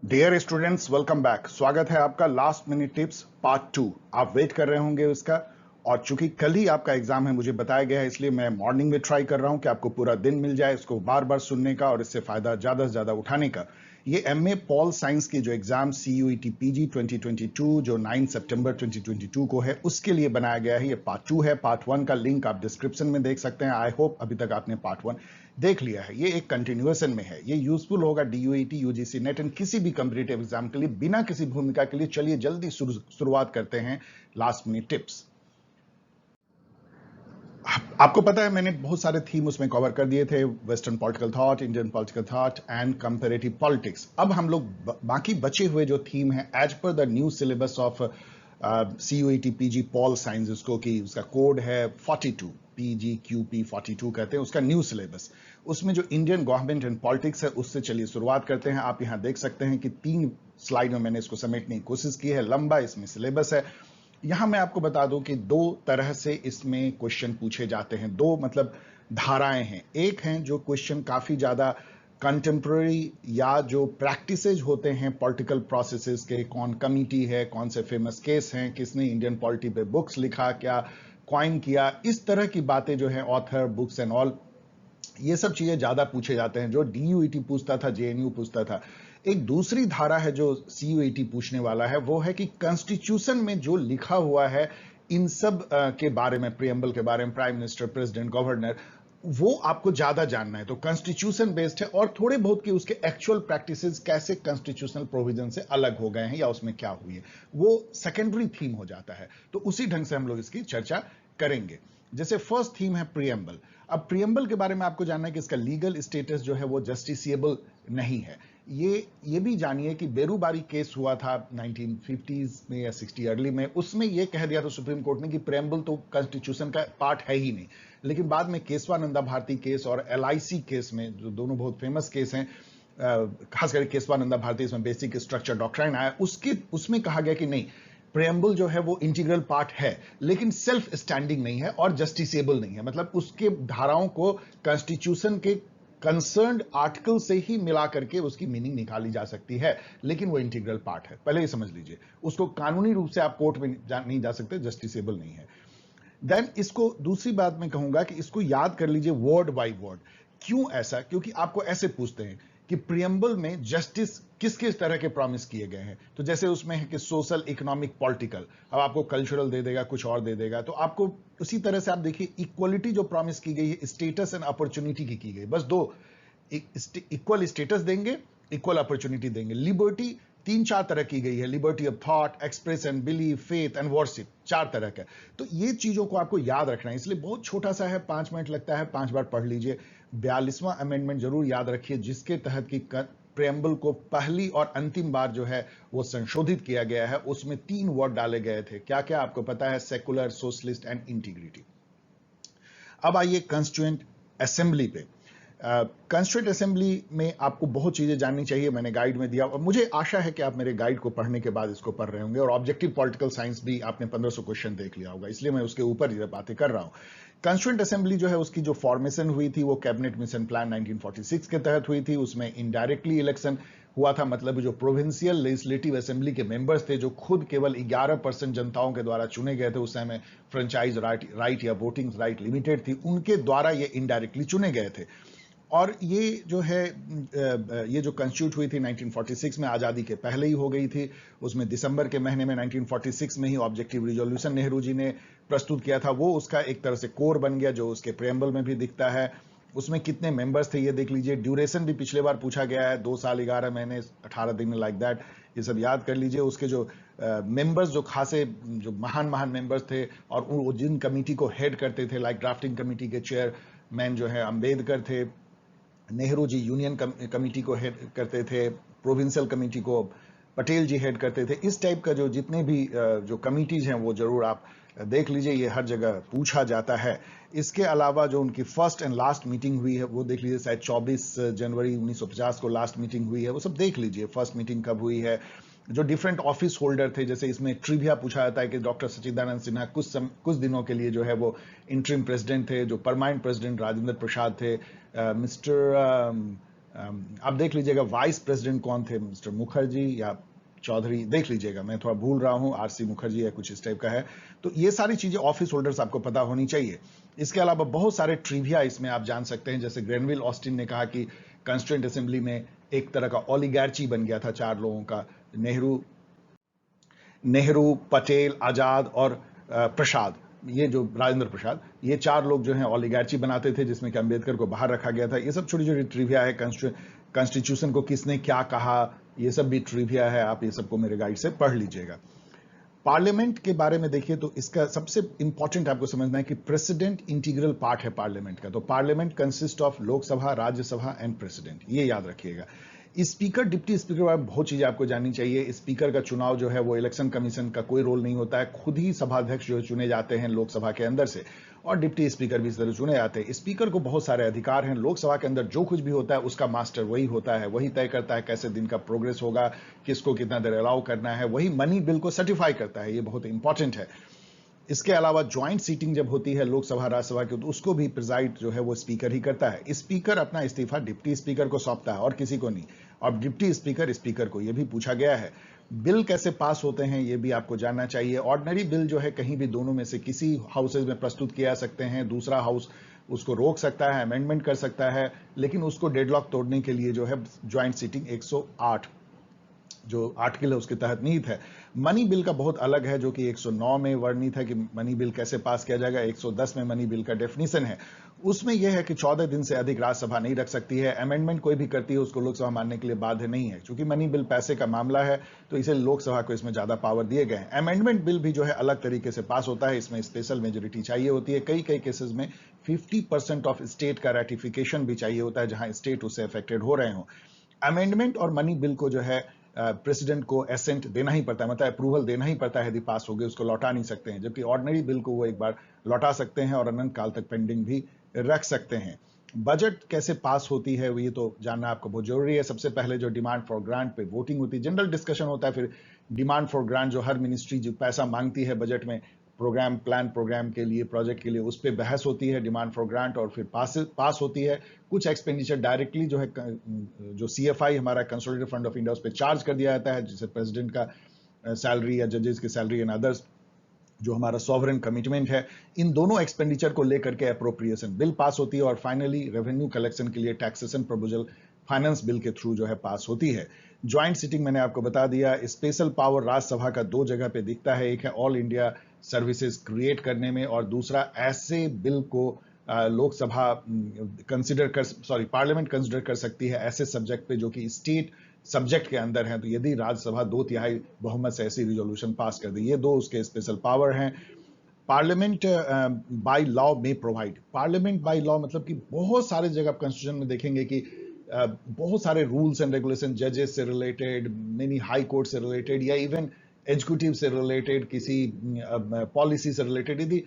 Dear students, welcome back. स्वागत है आपका लास्ट मिनट टिप्स पार्ट 2। आप वेट कर रहे होंगे उसका, और चूंकि कल ही आपका एग्जाम है मुझे बताया गया है, इसलिए मैं मॉर्निंग में ट्राई कर रहा हूं कि आपको पूरा दिन मिल जाए इसको बार बार सुनने का और इससे फायदा ज्यादा से ज्यादा उठाने का। ये एमए पॉल साइंस की जो एग्जाम CUET PG 2022 जो 9 सितंबर 2022 को है उसके लिए बनाया गया है। ये पार्ट 2 है। पार्ट 1 का लिंक आप डिस्क्रिप्शन में देख सकते हैं। आई होप अभी तक आपने पार्ट 1 देख लिया है। ये एक कंटिन्यूएशन में है। ये यूजफुल होगा DUET UGC नेट एंड किसी भी कॉम्पिटिटिव एग्जाम के लिए बिना किसी भूमिका के लिए। चलिए जल्दी शुरुआत करते हैं लास्ट मिनट टिप्स। आपको पता है मैंने बहुत सारे थीम उसमें कवर कर दिए थे, western political thought, Indian political thought and comparative politics. अब हम लोग बाकी बचे हुए जो थीम है एज पर the new syllabus of CUET PG pol science, उसको कि उसका कोड है 42 PGQP 42 कहते हैं, उसका न्यू सिलेबस। उसमें जो इंडियन गवर्नमेंट एंड पॉलिटिक्स है उससे चलिए शुरुआत करते हैं। आप यहां देख सकते हैं कि 3 स्लाइड में मैंने इसको समेटने की कोशिश की है। लंबा इसमें सिलेबस है। यहां मैं आपको बता दूं कि 2 तरह से इसमें क्वेश्चन पूछे जाते हैं। 2 मतलब धाराएं हैं। एक हैं जो क्वेश्चन काफी ज्यादा कंटेम्प्रेरी या जो प्रैक्टिसेज होते हैं पॉलिटिकल प्रोसेसेस के, कौन कमिटी है, कौन से फेमस केस हैं, किसने इंडियन पॉलिटी पे बुक्स लिखा, क्या क्वाइन किया, इस तरह की बातें जो है, ऑथर, बुक्स एंड ऑल, ये सब चीजें ज्यादा पूछे जाते हैं जो DUET पूछता था, JNU पूछता था। एक दूसरी धारा है जो CUET पूछने वाला है, वो है कि कॉन्स्टिट्यूशन में जो लिखा हुआ है इन सब के बारे में, प्रीएम्बल के बारे में, प्राइम मिनिस्टर, प्रेसिडेंट, गवर्नर, वो आपको ज्यादा जानना है। तो कॉन्स्टिट्यूशन बेस्ड है और थोड़े बहुत की उसके एक्चुअल प्रैक्टिसेस कैसे कॉन्स्टिट्यूशनल प्रोविजन से अलग हो गए हैं या उसमें क्या हुई है, वो सेकेंडरी थीम हो जाता है। तो उसी ढंग से हम लोग इसकी चर्चा करेंगे। जैसे फर्स्ट थीम है प्रीएम्बल। अब प्रीएम्बल के बारे में आपको जानना है कि इसका लीगल स्टेटस जो है वो जस्टिसिएबल नहीं है। ये भी जानिए कि बेरूबारी केस हुआ था 1950s में या 60 अर्ली में, उसमें ये कह दिया था सुप्रीम कोर्ट ने कि प्रीएम्बल तो कॉन्स्टिट्यूशन का पार्ट है ही नहीं। लेकिन बाद में केशवानंदा भारती केस और LIC केस में, जो दोनों बहुत फेमस केस हैं, खासकर केशवानंदा भारती, इसमें बेसिक स्ट्रक्चर डॉक्ट्राइन आया, उसमें कहा गया कि नहीं, प्रेम्बल जो है वो इंटीग्रल पार्ट है लेकिन सेल्फ स्टैंडिंग नहीं है और जस्टिसेबल नहीं है। मतलब उसके धाराओं को कॉन्स्टिट्यूशन के कंसर्न्ड आर्टिकल से ही मिला करके उसकी मीनिंग निकाली जा सकती है, लेकिन वो इंटीग्रल पार्ट है। पहले ही समझ लीजिए, उसको कानूनी रूप से आप कोर्ट में नहीं जा सकते, जस्टिसेबल नहीं है। देन इसको दूसरी बात मैं कहूंगा कि इसको याद कर लीजिए वर्ड बाय वर्ड। क्यों ऐसा? क्योंकि आपको ऐसे पूछते हैं कि प्रियम्बल में जस्टिस किस किस तरह के प्रॉमिस किए गए हैं। तो जैसे उसमें है कि सोशल, इकोनॉमिक, पॉलिटिकल, अब आपको कल्चरल दे देगा, कुछ और दे देगा। तो आपको उसी तरह से आप देखिए, इक्वलिटी जो प्रॉमिस की गई है, स्टेटस एंड अपॉर्चुनिटी की गई, बस 2, इक्वल स्टेटस देंगे, इक्वल अपॉर्चुनिटी देंगे। लिबर्टी 3-4 तरह की गई है, liberty of thought, express and believe, faith and worship, 4 तरह का। तो ये चीजों को आपको याद रखना है, इसलिए बहुत छोटा सा है, 5 मिनट लगता है, 5 बार पढ़ लीजिए। 42वां अमेंडमेंट जरूर याद रखिए, जिसके तहत की प्रेम्बल को पहली और अंतिम बार जो है वो संशोधित किया गया है। उसमें 3 वर्ड डाले गए थे। क्या क्या आपको पता है? Secular, socialist and integrity. अब आइए कॉन्स्टिट्यूएंट असेंबली पे। कॉन्स्टिट्यूएंट असेंबली में आपको बहुत चीजें जाननी चाहिए, मैंने गाइड में दिया, और मुझे आशा है कि आप मेरे गाइड को पढ़ने के बाद इसको पढ़ रहे होंगे। और ऑब्जेक्टिव पॉलिटिकल साइंस भी आपने 1500 क्वेश्चन देख लिया होगा, इसलिए मैं उसके ऊपर ये बातें कर रहा हूं। कॉन्स्टिट्यूएंट असेंबली जो है उसकी जो फॉर्मेशन हुई थी वो कैबिनेट मिशन प्लान 1946 के तहत हुई थी। उसमें इनडायरेक्टली इलेक्शन हुआ था, मतलब जो प्रोविंशियल लेजिस्लेटिव असेंबली के मेंबर्स थे, जो खुद केवल 11% जनताओं के द्वारा चुने गए थे, उस समय फ्रेंचाइज राइट या वोटिंग राइट लिमिटेड थी, उनके द्वारा ये इनडायरेक्टली चुने गए थे। और ये जो है, ये जो कॉन्स्टिट्यूट हुई थी 1946 में, आज़ादी के पहले ही हो गई थी। उसमें दिसंबर के महीने में 1946 में ही ऑब्जेक्टिव रिजोल्यूशन नेहरू जी ने प्रस्तुत किया था। वो उसका एक तरह से कोर बन गया, जो उसके प्रेम्बल में भी दिखता है। उसमें कितने मेंबर्स थे ये देख लीजिए। ड्यूरेशन भी पिछले बार पूछा गया है, 2 साल 11 महीने 18 दिन, लाइक दैट, ये सब याद कर लीजिए। उसके जो मेंबर्स, जो खासे, जो महान महान मेंबर्स थे, और वो जिन कमेटी को हेड करते थे, लाइक ड्राफ्टिंग कमेटी के चेयरमैन जो है अम्बेडकर थे, नेहरू जी यूनियन कमेटी को हेड करते थे, प्रोविंशियल कमेटी को पटेल जी हेड करते थे। इस टाइप का जो जितने भी जो कमिटीज हैं वो जरूर आप देख लीजिए, ये हर जगह पूछा जाता है। इसके अलावा जो उनकी फर्स्ट एंड लास्ट मीटिंग हुई है वो देख लीजिए, शायद 24 जनवरी 1950 को लास्ट मीटिंग हुई है, वो सब देख लीजिए, फर्स्ट मीटिंग कब हुई है। जो डिफरेंट ऑफिस होल्डर थे, जैसे इसमें ट्रिविया पूछा जाता है कि डॉक्टर सच्चिदानंद सिन्हा कुछ दिनों के लिए जो है वो इंटरिम प्रेसिडेंट थे। जो परमानेंट प्रेसिडेंट राजेंद्र प्रसाद थे, मिस्टर अब देख लीजिएगा वाइस प्रेसिडेंट कौन थे, मिस्टर मुखर्जी या चौधरी, देख लीजिएगा, मैं थोड़ा भूल रहा हूं, आरसी मुखर्जी या कुछ इस टाइप का है। तो ये सारी चीजें ऑफिस होल्डर्स आपको पता होनी चाहिए। इसके अलावा बहुत सारे ट्रिविया इसमें आप जान सकते हैं, जैसे ग्रेनविल ऑस्टिन ने कहा कि कॉन्स्टिट्यूएंट असेंबली में एक तरह का ओलिगार्ची बन गया था 4 लोगों का, नेहरू, पटेल, आजाद और प्रसाद, ये जो राजेंद्र प्रसाद, ये 4 लोग जो हैं ओलिगार्ची बनाते थे, जिसमें कि अंबेडकर को बाहर रखा गया था। ये सब छोटी छोटी ट्रिविया है। कॉन्स्टिट्यूशन को किसने क्या कहा, ये सब भी ट्रिविया है, आप ये सबको मेरे गाइड से पढ़ लीजिएगा। पार्लियामेंट के बारे में देखिए तो इसका सबसे इंपॉर्टेंट आपको समझना है कि प्रेसिडेंट इंटीग्रल पार्ट है पार्लियामेंट का। तो parliament consist of Lok Sabha, Rajya Sabha and president, ये याद रखिएगा। स्पीकर, डिप्टी स्पीकर बारे में बहुत चीजें आपको जाननी चाहिए। स्पीकर का चुनाव जो है वो इलेक्शन कमीशन का कोई रोल नहीं होता है, खुद ही सभाध्यक्ष जो चुने जाते हैं लोकसभा के अंदर से, और डिप्टी स्पीकर भी इस तरह चुने जाते हैं। स्पीकर को बहुत सारे अधिकार हैं। लोकसभा के अंदर जो कुछ भी होता है उसका मास्टर वही होता है, वही तय करता है कैसे दिन का प्रोग्रेस होगा, किसको कितना देर अलाउ करना है, वही मनी बिल को सर्टिफाई करता है, ये बहुत इंपॉर्टेंट है। इसके अलावा ज्वाइंट सीटिंग जब होती है लोकसभा राज्यसभा की, तो उसको भी प्रिजाइड जो है वो स्पीकर ही करता है। स्पीकर अपना इस्तीफा डिप्टी स्पीकर को सौंपता है और किसी को नहीं, और डिप्टी स्पीकर स्पीकर को, ये भी पूछा गया है। बिल कैसे पास होते हैं ये भी आपको जानना चाहिए। ऑर्डिनरी बिल जो है कहीं भी दोनों में से किसी हाउसेज में प्रस्तुत किया जा सकते हैं, दूसरा हाउस उसको रोक सकता है, अमेंडमेंट कर सकता है, लेकिन उसको डेडलॉक तोड़ने के लिए जो है ज्वाइंट सीटिंग 108 जो आर्टिकल है उसके तहत निहित है। मनी बिल का बहुत अलग है, जो कि 109 में वर्णित है कि मनी बिल कैसे पास किया जाएगा। 110 में मनी बिल का डेफिनेशन है, उसमें यह है कि 14 दिन से अधिक राज्यसभा नहीं रख सकती है। अमेंडमेंट कोई भी करती है उसको लोकसभा मानने के लिए बाध्य नहीं है। क्योंकि मनी बिल पैसे का मामला है तो इसे लोकसभा को इसमें ज्यादा पावर दिए गए हैं। अमेंडमेंट बिल भी जो है अलग तरीके से पास होता है, इसमें स्पेशल मेजोरिटी चाहिए होती है। कई कई केसेस में 50% ऑफ स्टेट का रेटिफिकेशन भी चाहिए होता है, जहां स्टेट उससे अफेक्टेड हो रहे हो। अमेंडमेंट और मनी बिल को जो है प्रेसिडेंट को एसेंट देना ही पड़ता है, मतलब अप्रूवल देना ही पड़ता है, यदि पास हो गए उसको लौटा नहीं सकते हैं। जबकि ऑर्डिनरी बिल को वो एक बार लौटा सकते हैं और अनंत काल तक पेंडिंग भी रख सकते हैं। बजट कैसे पास होती है ये तो जानना आपको बहुत जरूरी है। सबसे पहले जो डिमांड फॉर ग्रांट पे वोटिंग होती है, जनरल डिस्कशन होता है, फिर डिमांड फॉर ग्रांट जो हर मिनिस्ट्री जो पैसा मांगती है बजट में प्रोग्राम प्लान प्रोग्राम के लिए, प्रोजेक्ट के लिए, उस पर बहस होती है, डिमांड फॉर ग्रांट, और फिर पास होती है। कुछ एक्सपेंडिचर डायरेक्टली जो है जो सीएफआई हमारा कंसोलिडेटेड फंड ऑफ इंडिया उस पर चार्ज कर दिया जाता है, जैसे प्रेसिडेंट का सैलरी या जजेस की सैलरी एंड अदर्स, जो हमारा सॉवरेन कमिटमेंट है। इन दोनों एक्सपेंडिचर को लेकर के अप्रोप्रिएशन बिल पास होती है, और फाइनली रेवेन्यू कलेक्शन के लिए टैक्सेशन प्रपोजल फाइनेंस बिल के थ्रू जो है पास होती है। ज्वाइंट सिटिंग मैंने आपको बता दिया। स्पेशल पावर राज्यसभा का 2 जगह पे दिखता है, एक है ऑल इंडिया सर्विसेज क्रिएट करने में, और दूसरा ऐसे बिल को लोकसभा पार्लियामेंट कंसिडर कर सकती है ऐसे सब्जेक्ट पे जो कि स्टेट सब्जेक्ट के अंदर है, तो यदि राज्यसभा 2/3 बहुमत से ऐसी रिजोल्यूशन पास कर दी। ये 2 उसके स्पेशल पावर हैं। पार्लियामेंट बाय लॉ में प्रोवाइड, पार्लियामेंट बाय लॉ मतलब कि बहुत सारे जगह आप कॉन्स्टिट्यूशन में देखेंगे कि बहुत सारे रूल्स एंड रेगुलेशन जजेस से रिलेटेड, मेनी हाई कोर्ट से रिलेटेड, या इवन एग्जीक्यूटिव से रिलेटेड, किसी पॉलिसी से रिलेटेड, यदि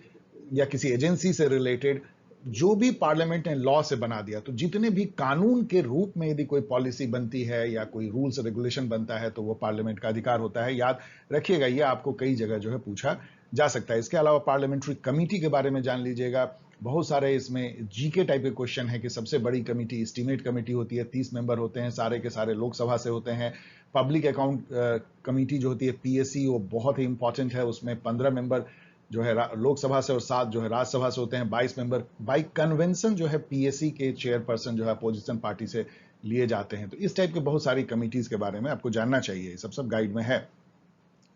या किसी एजेंसी से रिलेटेड, जो भी पार्लियामेंट ने लॉ से बना दिया, तो जितने भी कानून के रूप में यदि कोई पॉलिसी बनती है या कोई रूल्स रेगुलेशन बनता है तो वो पार्लियामेंट का अधिकार होता है। याद रखिएगा, ये आपको कई जगह जो है पूछा जा सकता है। इसके अलावा पार्लियामेंट्री कमेटी के बारे में जान लीजिएगा। बहुत सारे इसमें जीके टाइप के क्वेश्चन है कि सबसे बड़ी कमेटी एस्टीमेट कमेटी होती है, 30 मेंबर होते हैं, सारे के सारे लोकसभा से होते हैं। पब्लिक अकाउंट कमेटी जो होती है पीएससी, वो बहुत ही इंपॉर्टेंट है, उसमें 15 मेंबर जो है लोकसभा से और 7 जो है राज्यसभा से होते हैं। 22 मेंबर बाई कन्वेंशन जो है पीएससी के चेयरपर्सन जो है अपोजिशन पार्टी से लिए जाते हैं। तो इस टाइप के बहुत सारी कमिटीज के बारे में आपको जानना चाहिए, सब गाइड में है।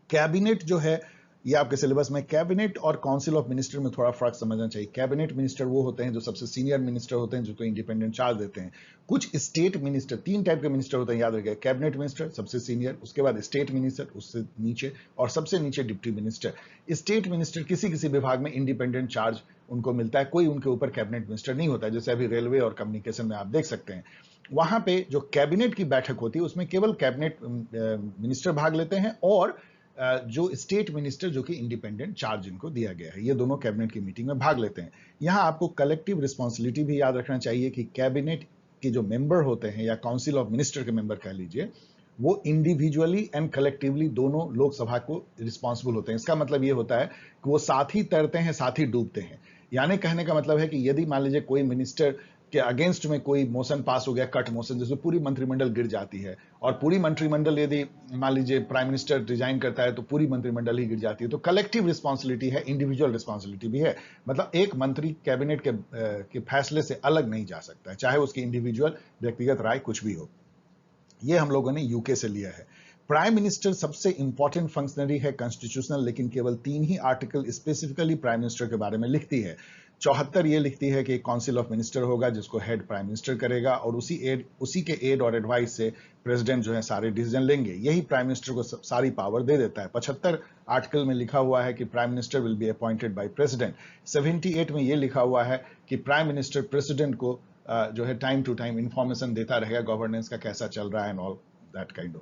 कैबिनेट जो है ये आपके सिलेबस में, कैबिनेट और काउंसिल ऑफ मिनिस्टर में थोड़ा फर्क समझना चाहिए। कैबिनेट मिनिस्टर वो होते हैं जो सबसे सीनियर मिनिस्टर होते हैं, जो इंडिपेंडेंट चार्ज देते हैं। कुछ स्टेट मिनिस्टर, 3 टाइप के मिनिस्टर होते हैं, याद रखिएगा। कैबिनेट मिनिस्टर सबसे सीनियर, उसके बाद स्टेट मिनिस्टर उससे नीचे, और सबसे नीचे डिप्टी मिनिस्टर। स्टेट मिनिस्टर किसी किसी विभाग में इंडिपेंडेंट चार्ज उनको मिलता है, कोई उनके ऊपर कैबिनेट मिनिस्टर नहीं होता है, जैसे अभी रेलवे और कम्युनिकेशन में आप देख सकते हैं। वहां पे जो कैबिनेट की बैठक होती है उसमें केवल कैबिनेट मिनिस्टर भाग लेते हैं, और जो स्टेट मिनिस्टर जो कि इंडिपेंडेंट चार्ज इनको दिया गया है, ये दोनों कैबिनेट की मीटिंग में भाग लेते हैं। यहां आपको कलेक्टिव रिस्पॉन्सिबिलिटी भी याद रखना चाहिए कि कैबिनेट के जो मेंबर होते हैं या काउंसिल ऑफ मिनिस्टर के मेंबर कह लीजिए, वो इंडिविजुअली एंड कलेक्टिवली दोनों लोकसभा को रिस्पॉन्सिबल होते हैं। इसका मतलब ये होता है कि वो साथ ही तैरते हैं, साथ ही डूबते हैं। यानी कहने का मतलब है कि यदि मान लीजिए कोई मिनिस्टर के अगेंस्ट में कोई मोशन पास हो गया, कट मोशन, जिसमें पूरी मंत्रिमंडल गिर जाती है, और पूरी मंत्रिमंडल यदि मान लीजिए प्राइम मिनिस्टर रिजाइन करता है तो पूरी मंत्रिमंडल ही गिर जाती है। तो कलेक्टिव रिस्पॉन्सिबिलिटी है, इंडिविजुअल रिस्पॉन्सिबिलिटी भी है। मतलब एक मंत्री कैबिनेट के फैसले से अलग नहीं जा सकता है, चाहे उसकी इंडिविजुअल व्यक्तिगत राय कुछ भी हो। ये हम लोगों ने यूके से लिया है। प्राइम मिनिस्टर सबसे इंपॉर्टेंट फंक्शनरी है कॉन्स्टिट्यूशनल, लेकिन केवल 3 ही आर्टिकल स्पेसिफिकली प्राइम मिनिस्टर के बारे में लिखती है। 74 ये लिखती है कि काउंसिल ऑफ मिनिस्टर होगा जिसको हेड प्राइम मिनिस्टर करेगा, और उसी के एड और एडवाइस से प्रेसिडेंट जो है सारे डिसीजन लेंगे। यही प्राइम मिनिस्टर को सारी पावर दे देता है। 75 आर्टिकल में लिखा हुआ है कि prime minister will be appointed by president. 78 में ये लिखा हुआ है कि प्राइम मिनिस्टर प्रेसिडेंट को जो है टाइम टू टाइम इंफॉर्मेशन देता रहेगा गवर्नेंस का कैसा चल रहा है and all that kind of.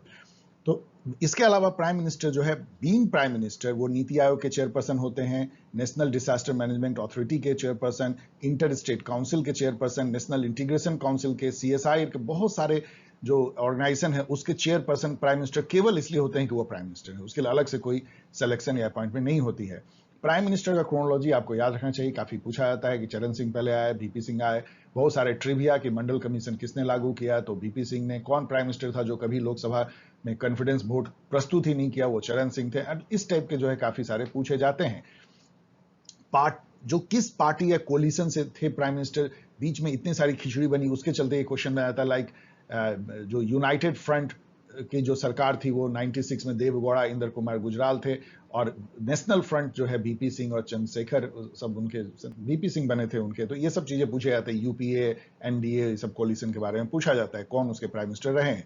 तो इसके अलावा प्राइम मिनिस्टर जो है बीइंग प्राइम मिनिस्टर वो नीति आयोग के चेयरपर्सन होते हैं, नेशनल डिजास्टर मैनेजमेंट अथॉरिटी के चेयरपर्सन, इंटर स्टेट काउंसिल के चेयरपर्सन, नेशनल इंटीग्रेशन काउंसिल के, CSI के बहुत सारे जो ऑर्गेनाइजेशन है उसके चेयरपर्सन प्राइम मिनिस्टर केवल इसलिए होते हैं कि वो प्राइम मिनिस्टर है, उसके लिए अलग से कोई सिलेक्शन या अपॉइंटमेंट नहीं होती है। प्राइम मिनिस्टर का क्रोनोलॉजी आपको याद रखना चाहिए, काफी पूछा जाता है कि चरण सिंह पहले आए, VP सिंह आए, बहुत सारे ट्रिविया कि मंडल कमीशन किसने लागू किया, तो VP सिंह ने। कौन प्राइम मिनिस्टर था जो कभी लोकसभा में कॉन्फिडेंस वोट प्रस्तुत ही नहीं किया, वो चरण सिंह थे। इस टाइप के जो है काफी सारे पूछे जाते हैं। जो किस पार्टी या कोलिशन से थे प्राइम मिनिस्टर, बीच में इतनी सारी खिचड़ी बनी, उसके चलते ये क्वेश्चन में आता लाइक जो यूनाइटेड फ्रंट की जो सरकार थी वो 96 में देवगौड़ा, इंद्र कुमार गुजराल थे, और नेशनल फ्रंट जो है VP सिंह और चंद्रशेखर, सब उनके VP सिंह बने थे उनके। तो ये सब चीजें पूछे जाते हैं, UPA NDA सब कोलिशन के बारे में पूछा जाता है, कौन उसके प्राइम मिनिस्टर रहे हैं।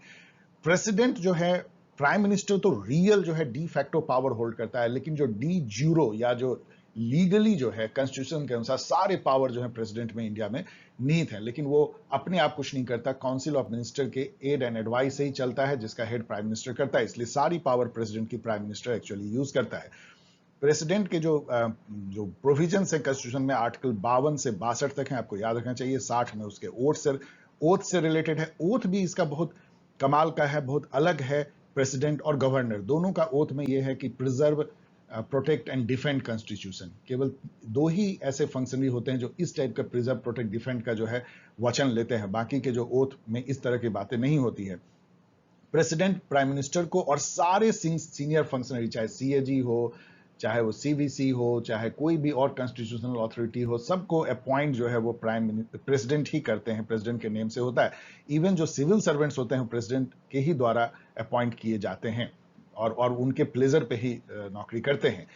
प्रेसिडेंट जो है, प्राइम मिनिस्टर तो रियल जो है डी फैक्टो पावर होल्ड करता है, लेकिन जो डी ज्यूरो या जो लीगली जो है कॉन्स्टिट्यूशन के अनुसार सारे पावर जो है प्रेसिडेंट में इंडिया में निहित है, लेकिन वो अपने आप कुछ नहीं करता, काउंसिल ऑफ मिनिस्टर के एड एंड एडवाइस से ही चलता है, जिसका हेड प्राइम मिनिस्टर करता है। इसलिए सारी पावर प्रेसिडेंट की प्राइम मिनिस्टर एक्चुअली यूज करता है। प्रेसिडेंट के जो प्रोविजन है कॉन्स्टिट्यूशन में आर्टिकल 52 से 62 तक है, आपको याद रखना चाहिए। 60 में उसके ओथ से रिलेटेड है। ओथ भी इसका बहुत कमाल का है, बहुत अलग है। प्रेसिडेंट और गवर्नर दोनों का ओथ में यह है कि preserve, protect and defend constitution. केवल 2 ही ऐसे फंक्शनरी होते हैं जो इस टाइप का प्रिजर्व, प्रोटेक्ट, डिफेंड का जो है वचन लेते हैं। बाकी के जो ओथ में इस तरह की बातें नहीं होती है। प्रेसिडेंट प्राइम मिनिस्टर को और सारे सीनियर फंक्शनरी, चाहे CAG हो, चाहे वो CVC हो, चाहे कोई भी और कॉन्स्टिट्यूशनल अथॉरिटी हो, सबको अपॉइंट जो है वो प्रेसिडेंट ही करते हैं, प्रेसिडेंट के नेम से होता है। इवन जो सिविल सर्वेंट्स होते हैं प्रेसिडेंट के ही द्वारा अपॉइंट किए जाते हैं और उनके प्लेजर पे ही नौकरी करते हैं।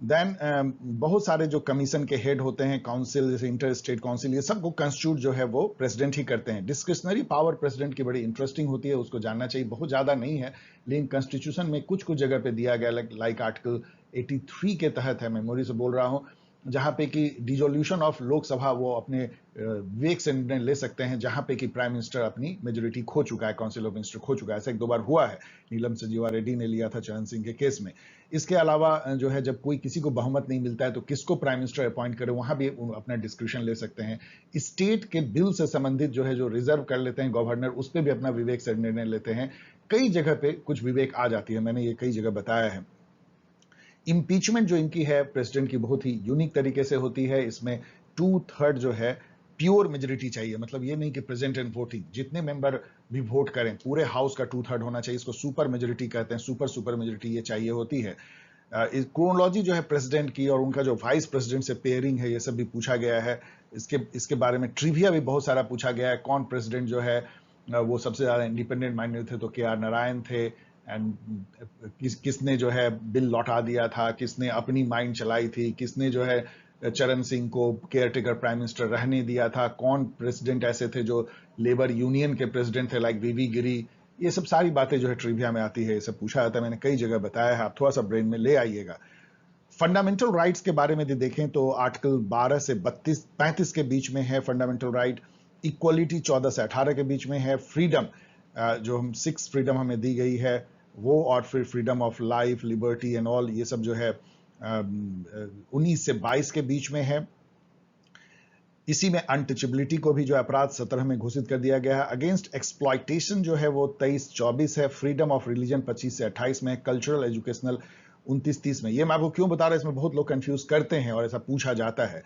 देन बहुत सारे जो कमीशन के हेड होते हैं, काउंसिल जैसे इंटर स्टेट काउंसिल, ये सबको कंस्टिट्यूट जो है वो प्रेसिडेंट ही करते हैं। डिस्क्रिशनरी पावर प्रेसिडेंट की बड़ी इंटरेस्टिंग होती है, उसको जानना चाहिए, बहुत ज्यादा नहीं है, लेकिन कॉन्स्टिट्यूशन में कुछ कुछ जगह पे दिया गया, लाइक आर्टिकल 83 के तहत है, मेमोरी से बोल रहा हूं, जहां पे कि डिसोल्यूशन ऑफ लोकसभा वो अपने विवेक से निर्णय ले सकते हैं, जहां पे कि प्राइम मिनिस्टर अपनी मेजोरिटी खो चुका है, काउंसिल ऑफ मिनिस्टर खो चुका है। ऐसा 1-2 बार हुआ है, नीलम संजीवा रेड्डी ने लिया था चरण सिंह के केस में। इसके अलावा जो है जब कोई किसी को बहुमत नहीं मिलता है तो किसको प्राइम मिनिस्टर अपॉइंट करे, वहां भी अपना डिस्क्रिप्शन ले सकते हैं। स्टेट के बिल से संबंधित जो है जो रिजर्व कर लेते हैं गवर्नर, उस पर भी अपना विवेक से निर्णय लेते हैं। कई जगह पे कुछ विवेक आ जाती है, मैंने ये कई जगह बताया है। इंपीचमेंट जो इनकी है प्रेसिडेंट की बहुत ही यूनिक तरीके से होती है। इसमें 2/3 जो है प्योर मेजोरिटी चाहिए, मतलब ये नहीं कि प्रेजेंट एंड वोटिंग, जितने मेंबर भी वोट करें पूरे हाउस का 2/3 होना चाहिए। इसको सुपर मेजोरिटी कहते हैं, सुपर मेजोरिटी ये चाहिए होती है। क्रोनोलॉजी जो है प्रेसिडेंट की और उनका जो वाइस प्रेसिडेंट से पेयरिंग है, ये सब भी पूछा गया है। इसके बारे में ट्रिविया भी बहुत सारा पूछा गया है। कौन प्रेसिडेंट जो है वो सबसे ज्यादा इंडिपेंडेंट माइंडेड थे, तो KR नारायण थे। एंड किसने जो है बिल लौटा दिया था, किसने अपनी माइंड चलाई थी, किसने जो है चरण सिंह को केयरटेकर प्राइम मिनिस्टर रहने दिया था, कौन प्रेसिडेंट ऐसे थे जो लेबर यूनियन के प्रेसिडेंट थे लाइक VV गिरी। ये सब सारी बातें जो है ट्रिविया में आती है, ये सब पूछा जाता है, मैंने कई जगह बताया है, आप थोड़ा सा ब्रेन में ले आइएगा। फंडामेंटल राइट्स के बारे में यदि देखें तो आर्टिकल 12 से 35 के बीच में है फंडामेंटल राइट। इक्वलिटी 14 से 18 के बीच में है। फ्रीडम जो हम 6 फ्रीडम हमें दी गई है वो, और फिर freedom of life, liberty and all, ये सब जो है 19 से 22 के बीच में है। इसी में अनटचेबिलिटी को भी जो अपराध 17 में घोषित कर दिया गया है। अगेंस्ट एक्सप्लॉयटेशन जो है वो 23-24 है। फ्रीडम ऑफ रिलीजन 25 से 28 में। कल्चरल एजुकेशनल 29-30 में। ये मैं आपको क्यों बता रहा हूं, इसमें बहुत लोग कंफ्यूज करते हैं और ऐसा पूछा जाता है।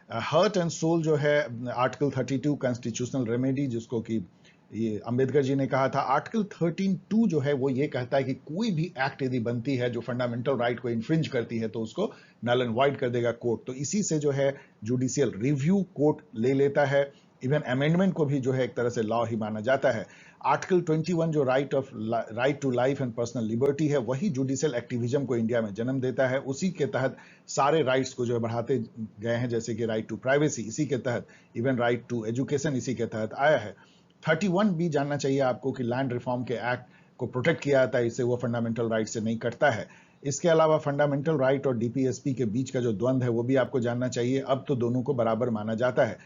हर्ट एंड सोल जो है आर्टिकल 32 कॉन्स्टिट्यूशनल रेमेडी, जिसको कि ये अंबेडकर जी ने कहा था। आर्टिकल 13(2) जो है वो ये कहता है कि कोई भी एक्ट यदि बनती है जो फंडामेंटल राइट को इन्फ्रिंज करती है तो उसको नल एंड वाइड कर देगा कोर्ट। तो इसी से जो है जुडिशियल रिव्यू कोर्ट ले लेता है। इवन अमेंडमेंट को भी जो है एक तरह से लॉ ही माना जाता है। आर्टिकल 21 जो right to life and personal liberty है, वही जुडिशियल एक्टिविज्म को इंडिया में जन्म देता है। उसी के तहत सारे राइट्स को जो है बढ़ाते गए हैं, जैसे कि राइट टू प्राइवेसी इसी के तहत, इवन राइट टू एजुकेशन इसी के तहत आया है। 31 भी जानना चाहिए आपको कि लैंड रिफॉर्म के एक्ट को प्रोटेक्ट किया जाता है, इससे वो फंडामेंटल राइट से नहीं कटता है। इसके अलावा फंडामेंटल राइट और डीपीएसपी के बीच का जो द्वंद्व है वो भी आपको जानना चाहिए। अब तो दोनों को बराबर माना जाता है।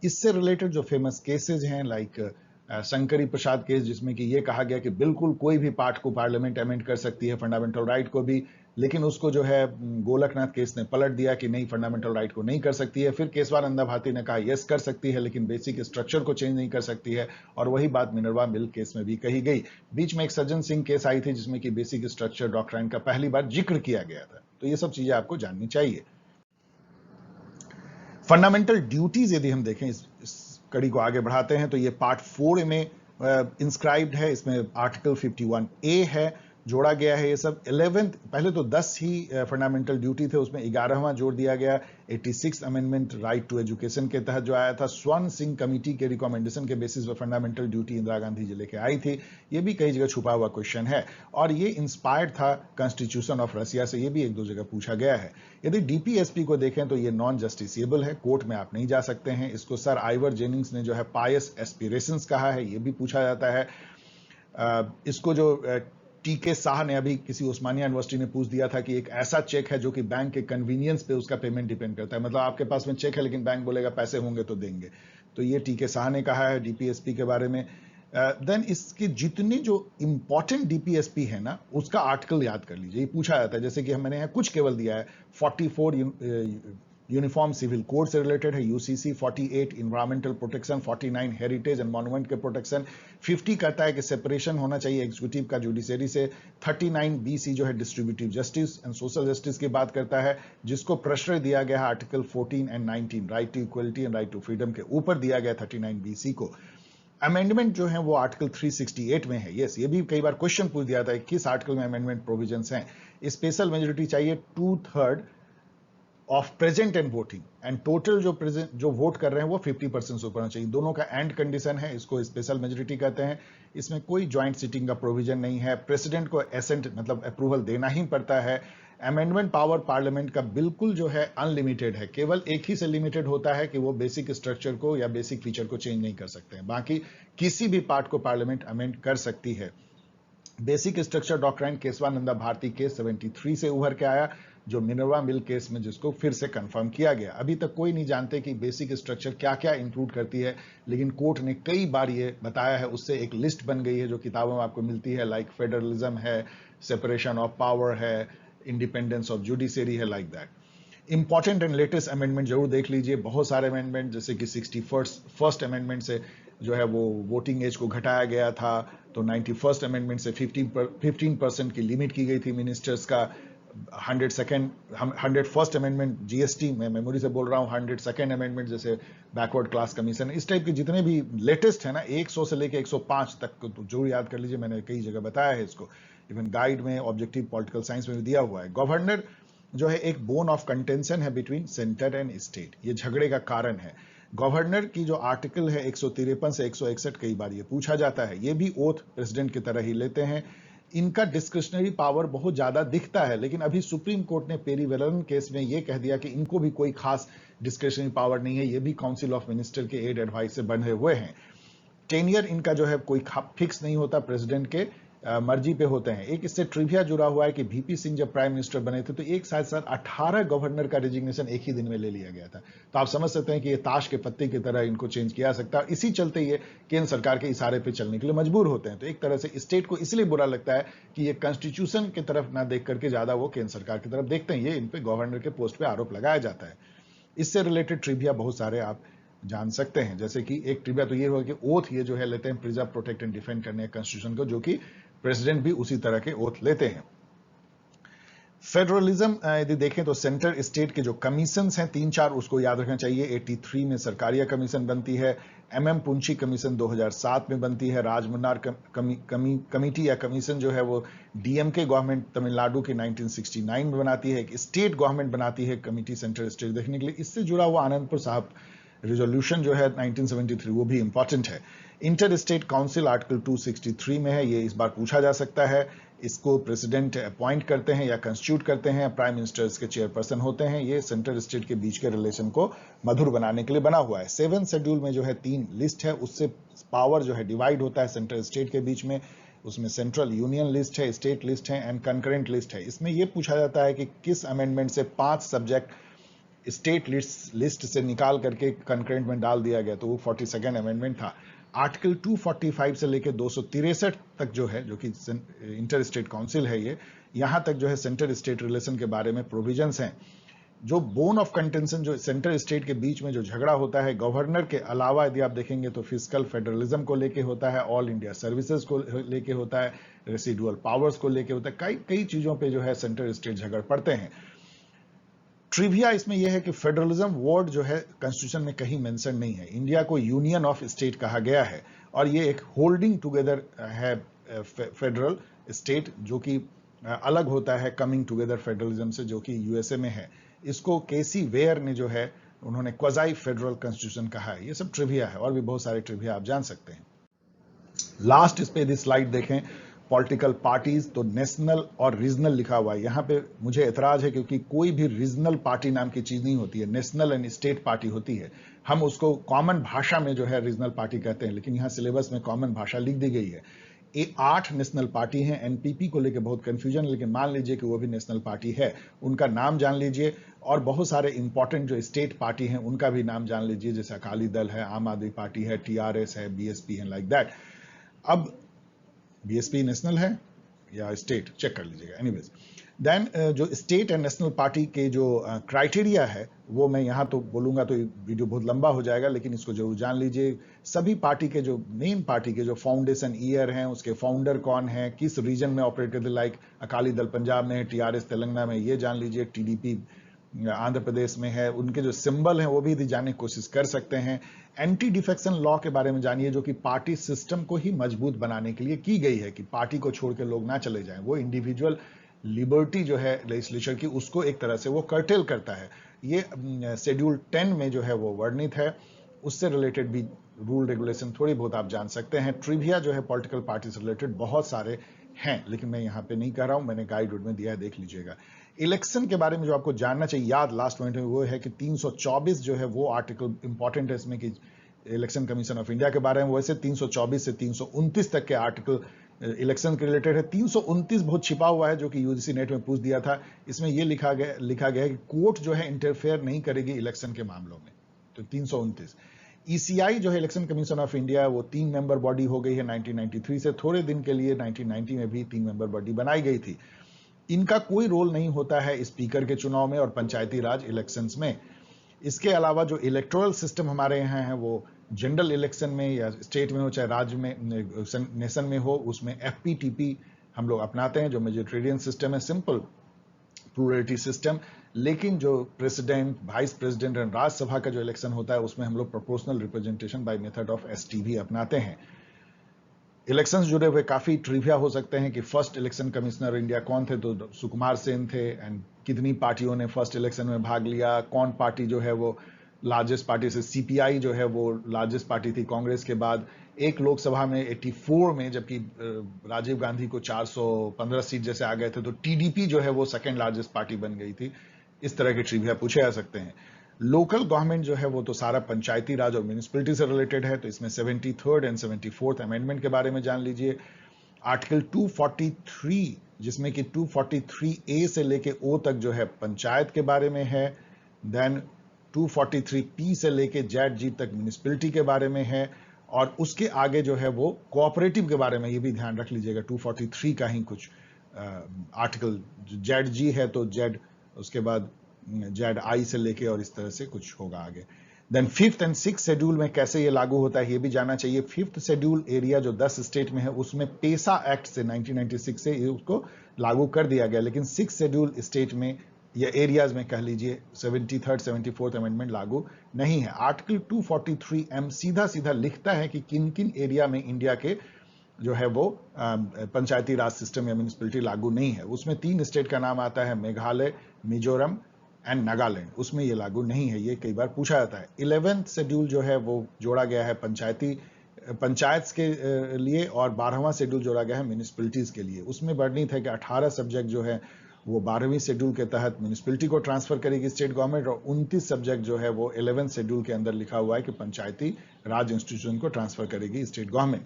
इससे रिलेटेड जो फेमस केसेज हैं लाइक शंकरी प्रसाद केस, जिसमें कि ये कहा गया कि बिल्कुल कोई भी पार्ट को पार्लियामेंट अमेंड कर सकती है, फंडामेंटल राइट को भी, लेकिन उसको जो है गोलकनाथ केस ने पलट दिया कि नहीं, फंडामेंटल राइट को नहीं कर सकती है। फिर केशवानंदा भारती ने कहा यस कर सकती है, लेकिन बेसिक स्ट्रक्चर को चेंज नहीं कर सकती है, और वही बात मिनर्वा मिल केस में भी कही गई। बीच में एक सज्जन सिंह केस आई थी जिसमें कि बेसिक स्ट्रक्चर डॉक्ट्राइन का पहली बार जिक्र किया गया था। तो ये सब चीजें आपको जाननी चाहिए। फंडामेंटल ड्यूटीज यदि हम देखें, इस कड़ी को आगे बढ़ाते हैं, तो ये पार्ट 4 में इंस्क्राइब्ड है। इसमें आर्टिकल 51A है, जोड़ा गया है ये सब। 11th, पहले तो 10 ही फंडामेंटल ड्यूटी थे, उसमें 11वां जोड़ दिया गया 86 अमेंडमेंट राइट टू एजुकेशन के तहत जो आया था। स्वर्ण सिंह कमेटी के रिकमेंडेशन के बेसिस पर फंडामेंटल ड्यूटी इंदिरा गांधी जी लेके आई थी। ये भी कई जगह छुपा हुआ क्वेश्चन है, और ये इंस्पायर्ड था कॉन्स्टिट्यूशन ऑफ रसिया से, ये भी एक दो जगह पूछा गया है। यदि डीपीएसपी को देखें तो ये नॉन जस्टिसेबल है, कोर्ट में आप नहीं जा सकते हैं। इसको सर आइवर जेनिंग्स ने जो है पायस एस्पिरेशंस कहा है, ये भी पूछा जाता है। इसको जो टीके शाह ने अभी किसी उस्मानिया यूनिवर्सिटी ने पूछ दिया था कि एक ऐसा चेक है जो कि बैंक के कन्वीनियंस पे उसका पेमेंट डिपेंड करता है, मतलब आपके पास में चेक है लेकिन बैंक बोलेगा पैसे होंगे तो देंगे। तो ये टीके शाह ने कहा है डीपीएसपी के बारे में। देन इसके जितने जो इंपॉर्टेंट डीपीएसपी है ना, उसका आर्टिकल याद कर लीजिए, ये पूछा जाता है। जैसे कि मैंने यहाँ कुछ केवल दिया है। 44 यूनिफॉर्म सिविल कोड से रिलेटेड है, UCC. 48 environmental protection, 49 heritage and monument के प्रोटेक्शन, 50 कहता है कि सेपरेशन होना चाहिए एग्जीक्यूटिव का जुडिशरी से। 39 बीसी जो है distributive justice and social justice की बात करता है, जिसको प्रश्रय दिया गया है article 14 and 19 right to equality and right to freedom के ऊपर दिया गया 39 बीसी को। अमेंडमेंट जो है वो आर्टिकल 368 में है। यस, ये भी कई बार क्वेश्चन पूछ दिया था है किस आर्टिकल में अमेंडमेंट प्रोविजंस हैं। स्पेशल मेजोरिटी चाहिए 2/3 of present and voting, and total जो वोट कर रहे हैं वो 50% से ऊपर होना चाहिए। दोनों का एंड कंडीशन है, इसको स्पेशल मेजोरिटी कहते हैं। इसमें कोई ज्वाइंट सीटिंग का प्रोविजन नहीं है। प्रेसिडेंट को एसेंट मतलब अप्रूवल देना ही पड़ता है। अमेंडमेंट पावर पार्लियामेंट का बिल्कुल जो है अनलिमिटेड है, केवल एक ही से लिमिटेड होता है कि वो बेसिक स्ट्रक्चर को या बेसिक फीचर को चेंज नहीं कर सकते हैं, बाकी किसी भी पार्ट को पार्लियामेंट अमेंड कर सकती है। Basic structure doctrine Kesavananda Bharati case 73 से उभर के आया, जो मिनर्वा मिल केस में जिसको फिर से कंफर्म किया गया। अभी तक कोई नहीं जानते कि बेसिक स्ट्रक्चर क्या क्या इंक्लूड करती है, लेकिन कोर्ट ने कई बार ये बताया है। उससे एक लिस्ट बन गई है जो किताबों में आपको मिलती है, लाइक फेडरलिज्म है, सेपरेशन ऑफ पावर है, इंडिपेंडेंस ऑफ जुडिशरी है, like that. Important and latest amendment जरूर देख लीजिए, बहुत सारे अमेंडमेंट, जैसे कि 61st अमेंडमेंट से जो है वो वोटिंग एज को घटाया गया था। तो 91st अमेंडमेंट से 15% की लिमिट की गई थी मिनिस्टर्स का। 101st अमेंडमेंट जीएसटी, मैं मेमोरी से बोल रहा हूँ, 102nd अमेंडमेंट जैसे बैकवर्ड क्लास कमीशन, इस टाइप के जितने भी लेटेस्ट है ना, 100 से लेकर 105 तक को तो जरूर याद कर लीजिए, मैंने कई जगह बताया है इसको। इवन गाइड में, ऑब्जेक्टिव पॉलिटिकल साइंस में भी दिया हुआ है। गवर्नर जो है एक बोन ऑफ कंटेंशन है बिटवीन सेंटर एंड स्टेट, ये झगड़े का कारण है। गवर्नर की जो आर्टिकल है 153 से 161, कई बार ये पूछा जाता है। ये भी ओथ प्रेसिडेंट की तरह ही लेते हैं। इनका डिस्क्रिशनरी पावर बहुत ज्यादा दिखता है, लेकिन अभी सुप्रीम कोर्ट ने पेरीवेलन केस में यह कह दिया कि इनको भी कोई खास डिस्क्रिशनरी पावर नहीं है, ये भी काउंसिल ऑफ मिनिस्टर के एड एडवाइस से बंधे हुए हैं। टेनियर इनका जो है कोई फिक्स नहीं होता, प्रेसिडेंट के मर्जी पे होते हैं। एक इससे ट्रिविया जुड़ा हुआ है कि वीपी सिंह जब प्राइम मिनिस्टर बने थे तो एक साथ 18 गवर्नर का रेजिग्नेशन एक ही दिन में ले लिया गया था। तो आप समझ सकते हैं कि ये ताश के पत्ते की तरह इनको चेंज किया जा सकता है। इसी चलते ये केंद्र सरकार के इशारे पे चलने के लिए मजबूर होते हैं। तो एक तरह से स्टेट को इसलिए बुरा लगता है कि ये कॉन्स्टिट्यूशन की तरफ ना देख करके ज्यादा वो केंद्र सरकार की तरफ देखते हैं। ये इन पे गवर्नर के पोस्ट पे आरोप लगाया जाता है। इससे रिलेटेड ट्रिविया बहुत सारे आप जान सकते हैं, जैसे कि एक ट्रिविया तो ये होगा कि ओथ ये जो है लेते हैं प्रिजर्व, प्रोटेक्ट एंड डिफेंड करने कॉन्स्टिट्यूशन को, जो कि प्रेसिडेंट भी उसी तरह के ओथ लेते हैं। फेडरलिज्म यदि देखें तो सेंटर स्टेट के जो कमीशंस हैं 3-4 उसको याद रखना चाहिए। 83 में सरकारिया कमीशन बनती है, एमएम पुंछी कमीशन 2007 में बनती है, राजमन्नार कमेटी या कमीशन जो है वो डीएमके गवर्नमेंट तमिलनाडु की 1969 में बनाती है। एक स्टेट गवर्नमेंट बनाती है कमेटी सेंटर स्टेट देखने के लिए। इससे जुड़ा हुआ आनंदपुर साहब रिजोल्यूशन जो है 1973 वो भी इंपॉर्टेंट है। इंटर स्टेट काउंसिल आर्टिकल 263 में है, ये इस बार पूछा जा सकता है। इसको प्रेसिडेंट अपॉइंट करते हैं या कंस्टिट्यूट करते हैं, प्राइम मिनिस्टर इसके चेयरपर्सन होते हैं। ये सेंटर स्टेट के बीच के रिलेशन को मधुर बनाने के लिए बना हुआ है। 7 शेड्यूल में जो है 3 लिस्ट है, उससे पावर जो है डिवाइड होता है सेंटर स्टेट के बीच में। उसमें सेंट्रल यूनियन लिस्ट है, स्टेट लिस्ट है एंड कंकरेंट लिस्ट है। इसमें यह पूछा जाता है कि किस अमेंडमेंट से 5 सब्जेक्ट स्टेट लिस्ट से निकाल करके कंकरेंट में डाल दिया गया, तो वो 42nd अमेंडमेंट था। आर्टिकल 245 से लेकर 263 तक जो है, जो कि इंटर स्टेट काउंसिल है, ये यहां तक जो है सेंटर स्टेट रिलेशन के बारे में प्रोविजंस हैं। जो बोन ऑफ कंटेंशन जो सेंटर स्टेट के बीच में जो झगड़ा होता है, गवर्नर के अलावा यदि आप देखेंगे तो फिस्कल फेडरलिज्म को लेके होता है, ऑल इंडिया सर्विसेज को लेके होता है, रेसिडुअल पावर्स को लेके होता है, कई चीजों पे जो है सेंटर स्टेट झगड़ पड़ते हैं। ट्रिविया इसमें यह है कि फेडरलिज्म वर्ड जो है कॉन्स्टिट्यूशन में कहीं मेंशन नहीं है। इंडिया को यूनियन ऑफ स्टेट कहा गया है और ये एक होल्डिंग टुगेदर है फेडरल स्टेट, जो कि अलग होता है कमिंग टुगेदर फेडरलिज्म से, जो कि यूएसए में है। इसको केसी वेयर ने जो है उन्होंने क्वाजाई फेडरल कॉन्स्टिट्यूशन कहा है। ये सब ट्रिविया है और भी बहुत सारे ट्रिविया आप जान सकते हैं। लास्ट इस पे यदि स्लाइड देखें, पॉलिटिकल पार्टीज, तो नेशनल और रीजनल लिखा हुआ है। यहां पे मुझे एतराज है क्योंकि कोई भी रीजनल पार्टी नाम की चीज नहीं होती है, नेशनल एंड स्टेट पार्टी होती है। हम उसको कॉमन भाषा में जो है रीजनल पार्टी कहते हैं, लेकिन यहां सिलेबस में कॉमन भाषा लिख दी गई है। 8 नेशनल पार्टी हैं। एनपीपी को लेकर बहुत कंफ्यूजन, लेकिन मान लीजिए कि वो भी नेशनल पार्टी है, उनका नाम जान लीजिए। और बहुत सारे इंपॉर्टेंट जो स्टेट पार्टी हैं उनका भी नाम जान लीजिए, जैसे अकाली दल है, आम आदमी पार्टी है, टीआरएस है, बीएसपी है, लाइक दैट। अब बीएसपी नेशनल है या स्टेट, चेक कर लीजिएगा। एनीवेज, देन जो स्टेट एंड नेशनल पार्टी के जो क्राइटेरिया है वो मैं यहां तो बोलूंगा तो वीडियो बहुत लंबा हो जाएगा, लेकिन इसको जरूर जान लीजिए। सभी पार्टी के जो मेन पार्टी के जो फाउंडेशन ईयर हैं, उसके फाउंडर कौन है, किस रीजन में ऑपरेट करते, लाइक अकाली दल पंजाब में है, टीआरएस तेलंगाना में, ये जान लीजिए, टीडीपी आंध्र प्रदेश में है, उनके जो सिंबल हैं वो भी जानने की कोशिश कर सकते हैं। एंटी डिफेक्शन लॉ के बारे में जानिए, जो कि पार्टी सिस्टम को ही मजबूत बनाने के लिए की गई है, कि पार्टी को छोड़ के लोग ना चले जाएं। वो इंडिविजुअल लिबर्टी जो है लेजिस्लेचर की, उसको एक तरह से वो कर्टेल करता है। ये शेड्यूल 10 में जो है वो वर्णित है। उससे रिलेटेड भी रूल रेगुलेशन थोड़ी बहुत आप जान सकते हैं। ट्रिविया जो है पॉलिटिकल पार्टी से रिलेटेड बहुत सारे हैं, लेकिन मैं यहां पे नहीं कर रहा हूं, मैंने गाइड में दिया है, देख लीजिएगा। इलेक्शन के बारे में जो आपको जानना चाहिए, याद लास्ट पॉइंट में, वो है कि 324 जो है वो आर्टिकल इंपॉर्टेंट है इसमें, कि इलेक्शन कमीशन ऑफ इंडिया के बारे में। वैसे 324 से 329 तक के आर्टिकल इलेक्शन के रिलेटेड है। 329 बहुत छिपा हुआ है, जो कि यूजीसी नेट में पूछ दिया था। इसमें यह लिखा गया है कि कोर्ट जो है इंटरफेयर नहीं करेगी इलेक्शन के मामलों में। तो 329 ईसीआई जो है इलेक्शन कमीशन ऑफ इंडिया, वो 3 मेंबर बॉडी हो गई है 1993 से। थोड़े दिन के लिए 1990 में भी 3 मेंबर बॉडी बनाई गई थी। इनका कोई रोल नहीं होता है स्पीकर के चुनाव में और पंचायती राज इलेक्शंस में। इसके अलावा जो इलेक्टोरल सिस्टम हमारे यहाँ है, वो जनरल इलेक्शन में या स्टेट में हो चाहे राज्य में, नेशन में हो, उसमें एफपीटीपी हम लोग अपनाते हैं, जो मेजोरिटेरियन सिस्टम है, सिंपल प्लूरलिटी सिस्टम। लेकिन जो प्रेसिडेंट, वाइस प्रेसिडेंट और राज्यसभा का जो इलेक्शन होता है, उसमें हम लोग proportional representation by method of STV अपनाते हैं। इलेक्शंस जुड़े हुए काफी ट्रिविया हो सकते हैं कि फर्स्ट इलेक्शन कमिश्नर इंडिया कौन थे, तो सुकुमार सेन थे। एंड कितनी पार्टियों ने फर्स्ट इलेक्शन में भाग लिया, कौन पार्टी जो है वो लार्जेस्ट पार्टी से, सीपीआई जो है वो लार्जेस्ट पार्टी थी कांग्रेस के बाद। एक लोकसभा में 84 में, जबकि राजीव गांधी को 415 सीट जैसे आ गए थे, तो टीडीपी जो है वो सेकेंड लार्जेस्ट पार्टी बन गई थी। इस तरह के ट्रिविया पूछे जा सकते हैं। लोकल गवर्नमेंट जो है वो तो सारा पंचायती राज और म्यूनिसिपैलिटी से रिलेटेड है, तो इसमें 73rd एंड 74th अमेंडमेंट के बारे में जान लीजिए। आर्टिकल 243, जिसमें कि 243A से लेके O तक जो है पंचायत के बारे में है। देन 243P से लेके Z तक म्यूनिसिपैलिटी के बारे में है। और उसके आगे जो है वो कोऑपरेटिव के बारे में, ये भी ध्यान रख लीजिएगा, 243 का ही कुछ आर्टिकल, ZG है तो Z, उसके बाद ZI से लेके और इस तरह से कुछ होगा आगे। Then fifth and six schedule में कैसे ये लागू होता है ये भी जानना चाहिए। फिफ्थ शेड्यूल एरिया जो 10 स्टेट में है उसमें पेसा एक्ट से 1996 से उसको लागू कर दिया गया, लेकिन सिक्स शेड्यूल स्टेट में या एरियाज में कह लीजिए 73rd 74th अमेंडमेंट लागू नहीं है। आर्टिकल 243M सीधा सीधा लिखता है कि किन किन एरिया में इंडिया के जो है वो पंचायती राज सिस्टम या म्यूनिसिपैलिटी लागू नहीं है। उसमें 3 स्टेट का नाम आता है, मेघालय, मिजोरम एंड नागालैंड, उसमें ये लागू नहीं है। ये कई बार पूछा जाता है। 11th शेड्यूल जो है वो जोड़ा गया है पंचायत के लिए, और 12वां शेड्यूल जोड़ा गया है म्यूनिसिपैलिटीज के लिए। उसमें वर्णित है कि 18 सब्जेक्ट जो है वो 12वीं शेड्यूल के तहत म्यूनिसिपैलिटी को ट्रांसफर करेगी स्टेट गवर्नमेंट, और 29 सब्जेक्ट जो है वो 11th शेड्यूल के अंदर लिखा हुआ है कि पंचायती राज इंस्टीट्यूशन को ट्रांसफर करेगी स्टेट गवर्नमेंट।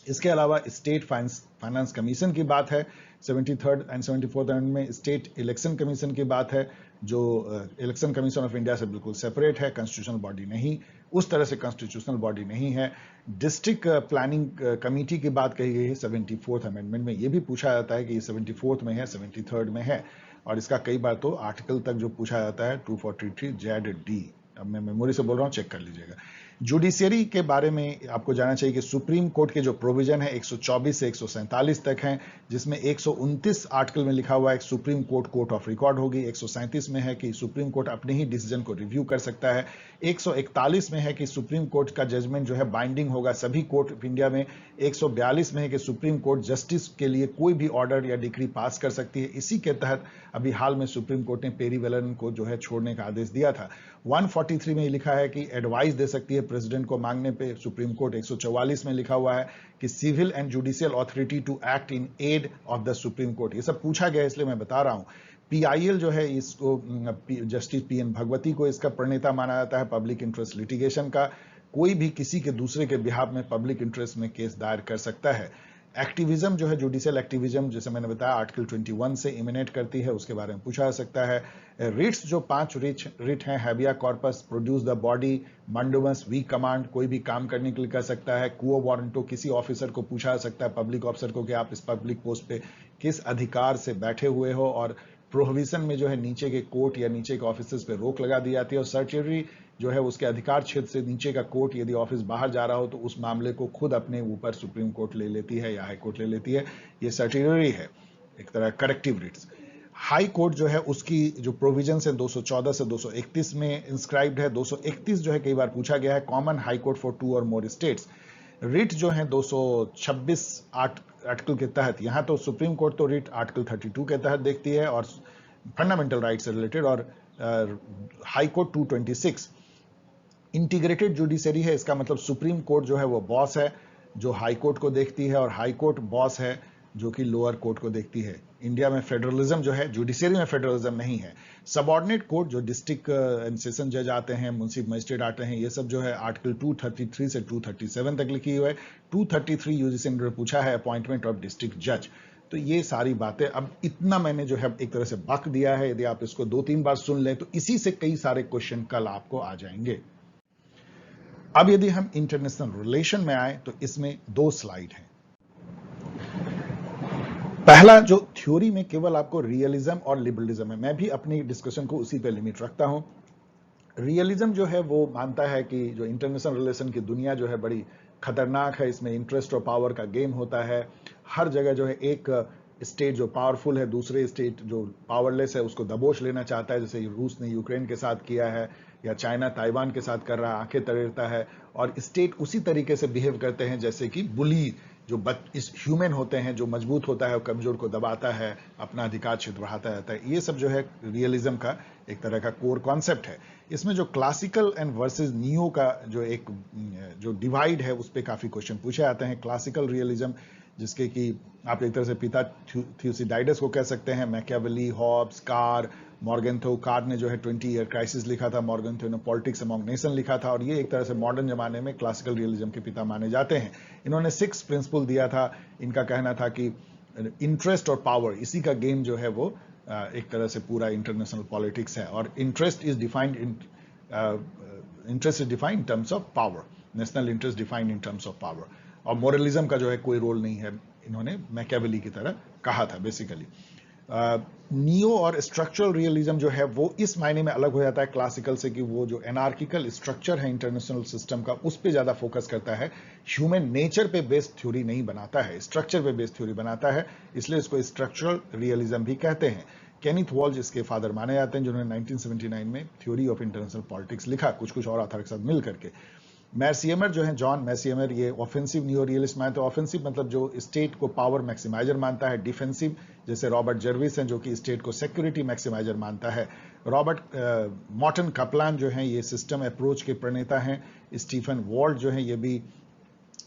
इसके अलावा स्टेट फाइनेंस कमीशन की बात है 73rd एंड 74th में। स्टेट इलेक्शन कमीशन की बात है, जो इलेक्शन कमीशन ऑफ इंडिया से बिल्कुल सेपरेट है, कॉन्स्टिट्यूशनल बॉडी नहीं, उस तरह से कॉन्स्टिट्यूशनल बॉडी नहीं है। डिस्ट्रिक्ट प्लानिंग कमेटी की बात कही गई है 74th अमेंडमेंट में। ये भी पूछा जाता है कि ये 74th में है 73rd में है, और इसका कई बार तो आर्टिकल तक जो पूछा जाता है 243 ZD। अब मैं मेमोरी से बोल रहा हूं, चेक कर लीजिएगा। जुडिशियरी के बारे में आपको जानना चाहिए कि सुप्रीम कोर्ट के जो प्रोविजन है 124 से 147 तक हैं, जिसमें 129 आर्टिकल में लिखा हुआ है कि supreme court court of record होगी। 137 में है कि सुप्रीम कोर्ट अपने ही डिसीजन को रिव्यू कर सकता है। 141 में है कि सुप्रीम कोर्ट का जजमेंट जो है बाइंडिंग होगा सभी कोर्ट ऑफ इंडिया में। 142 में है कि सुप्रीम कोर्ट जस्टिस के लिए कोई भी ऑर्डर या डिक्री पास कर सकती है। इसी के तहत अभी हाल में सुप्रीम कोर्ट ने पेरीवेलन को जो है छोड़ने का आदेश दिया था। 143 में लिखा है कि एडवाइस दे सकती है प्रेसिडेंट को मांगने पे सुप्रीम कोर्ट। 144 में लिखा हुआ है कि civil and judicial authority to act in aid of the supreme court. ये सब पूछा गया इसलिए मैं बता रहा हूं। PIL जो है इसको जस्टिस PN भगवती को इसका प्रणेता माना जाता है पब्लिक इंटरेस्ट लिटिगेशन का। कोई भी किसी के दूसरे के बिहाफ में पब्लिक इंटरेस्ट में केस दायर कर सकता है। एक्टिविज्म जो है जुडिशियल एक्टिविज्म, जैसे मैंने बताया आर्टिकल 21 से इमिनेट करती है, उसके बारे में पूछा जा सकता है। रिट्स जो 5 रिट हैं, habeas corpus, produce the body, mandamus, we command, कोई भी काम करने के लिए कर सकता है। कुओ वारंटो, किसी ऑफिसर को पूछा जा सकता है पब्लिक ऑफिसर को कि आप इस पब्लिक पोस्ट पे किस अधिकार से बैठे हुए हो। और प्रोहिबिशन में जो है नीचे के कोर्ट या नीचे के ऑफिसर्स पे रोक लगा दी जाती है। और सर्टियरी जो है उसके अधिकार क्षेत्र से नीचे का कोर्ट यदि ऑफिस बाहर जा रहा हो तो उस मामले को खुद अपने ऊपर सुप्रीम कोर्ट ले लेती है या हाई कोर्ट ले लेती है। ये सर्टियरी है, एक तरह करेक्टिव रिट्स। हाई कोर्ट जो है उसकी जो प्रोविजन है 214 से 231 में इंस्क्राइब्ड है। 231 जो है कई बार पूछा गया है, कॉमन हाई कोर्ट फॉर 2 और मोर स्टेट्स। रिट जो है 226 आर्टिकल के तहत, यहां तो सुप्रीम कोर्ट तो रिट आर्टिकल 32 के तहत देखती है और फंडामेंटल राइट से रिलेटेड, और हाई कोर्ट 226। इंटीग्रेटेड जुडिशरी है, इसका मतलब सुप्रीम कोर्ट जो है वो बॉस है जो हाई कोर्ट को देखती है, और हाई कोर्ट बॉस है जो कि लोअर कोर्ट को देखती है। इंडिया में फेडरलिज्म जो है, जुडिशरी में फेडरलिज्म नहीं है। सबऑर्डिनेट कोर्ट जो डिस्ट्रिक्ट एंड सेशन जज आते हैं, मुंसिफ मजिस्ट्रेट आते हैं, ये सब जो है आर्टिकल 233 से 237 तक लिखी हुई है। 233 यूजीसी ने पूछा है अपॉइंटमेंट ऑफ डिस्ट्रिक्ट जज। तो ये सारी बातें, अब इतना मैंने जो है एक तरह से बक दिया है, यदि आप इसको 2-3 बार सुन लें तो इसी से कई सारे क्वेश्चन कल आपको आ जाएंगे। अब यदि हम इंटरनेशनल रिलेशन में आए तो इसमें 2 स्लाइड हैं। पहला जो थ्योरी में केवल आपको रियलिज्म और लिबरलिज्म है, मैं भी अपनी डिस्कशन को उसी पे लिमिट रखता हूं। रियलिज्म जो है वो मानता है कि जो इंटरनेशनल रिलेशन की दुनिया जो है बड़ी खतरनाक है, इसमें इंटरेस्ट और पावर का गेम होता है। हर जगह जो है एक स्टेट जो पावरफुल है दूसरे स्टेट जो पावरलेस है उसको दबोच लेना चाहता है, जैसे रूस ने यूक्रेन के साथ किया है या चाइना ताइवान के साथ कर रहा है, आंखें तरेरता है। और स्टेट उसी तरीके से बिहेव करते हैं जैसे कि बुली जो इस ह्यूमन होते हैं, जो मजबूत होता है और कमजोर को दबाता है, अपना अधिकार क्षेत्र बढ़ाता रहता है। ये सब जो है रियलिज्म का एक तरह का कोर कॉन्सेप्ट है। इसमें जो क्लासिकल एंड वर्सेस नियो का जो डिवाइड है उस पर काफी क्वेश्चन पूछे जाते हैं। क्लासिकल रियलिज्म जिसके कि आप एक तरह से पिता थ्यूसिडाइडस को कह सकते हैं, मैकियावेली, हॉब्स, कार, मॉर्गेंथो। कार ने जो है 20 ईयर क्राइसिस लिखा था, मॉर्गेंथो ने पॉलिटिक्स अमॉन्ग नेशन लिखा था, और ये एक तरह से मॉडर्न जमाने में क्लासिकल रियलिज्म के पिता माने जाते हैं। इन्होंने 6 प्रिंसिपल दिया था। इनका कहना था कि इंटरेस्ट और पावर, इसी का गेम जो है वो एक तरह से पूरा इंटरनेशनल पॉलिटिक्स है। और interest is defined in terms of power, national interest defined in terms of power. और मोरलिज्म का जो है कोई रोल नहीं है, इन्होंने मैकियावेली की तरह कहा था बेसिकली। नियो और स्ट्रक्चरल रियलिज्म जो है वो इस मायने में अलग हो जाता है क्लासिकल से कि वो जो एनार्किकल स्ट्रक्चर है इंटरनेशनल सिस्टम का उस पे ज्यादा फोकस करता है, ह्यूमन नेचर पे बेस्ड थ्योरी नहीं बनाता है, स्ट्रक्चर पे बेस्ड थ्योरी बनाता है, इसलिए इसको स्ट्रक्चरल रियलिज्म भी कहते हैं। केनिथ वॉल्ज इसके फादर माने जाते हैं, जिन्होंने 1979 में थ्योरी ऑफ इंटरनेशनल पॉलिटिक्स लिखा कुछ और ऑथर के साथ मिल करके। मैसियमर जो है, जॉन मैसियमर, ये ऑफेंसिव न्यू रियलिस्ट मानते हैं। ऑफेंसिव मतलब जो स्टेट को पावर मैक्सिमाइजर मानता है। डिफेंसिव जैसे रॉबर्ट जर्विस हैं जो कि स्टेट को सिक्योरिटी मैक्सिमाइजर मानता है। रॉबर्ट मॉर्टन कपलान जो हैं ये सिस्टम अप्रोच के प्रणेता हैं। स्टीफन वॉल्ट जो हैं ये भी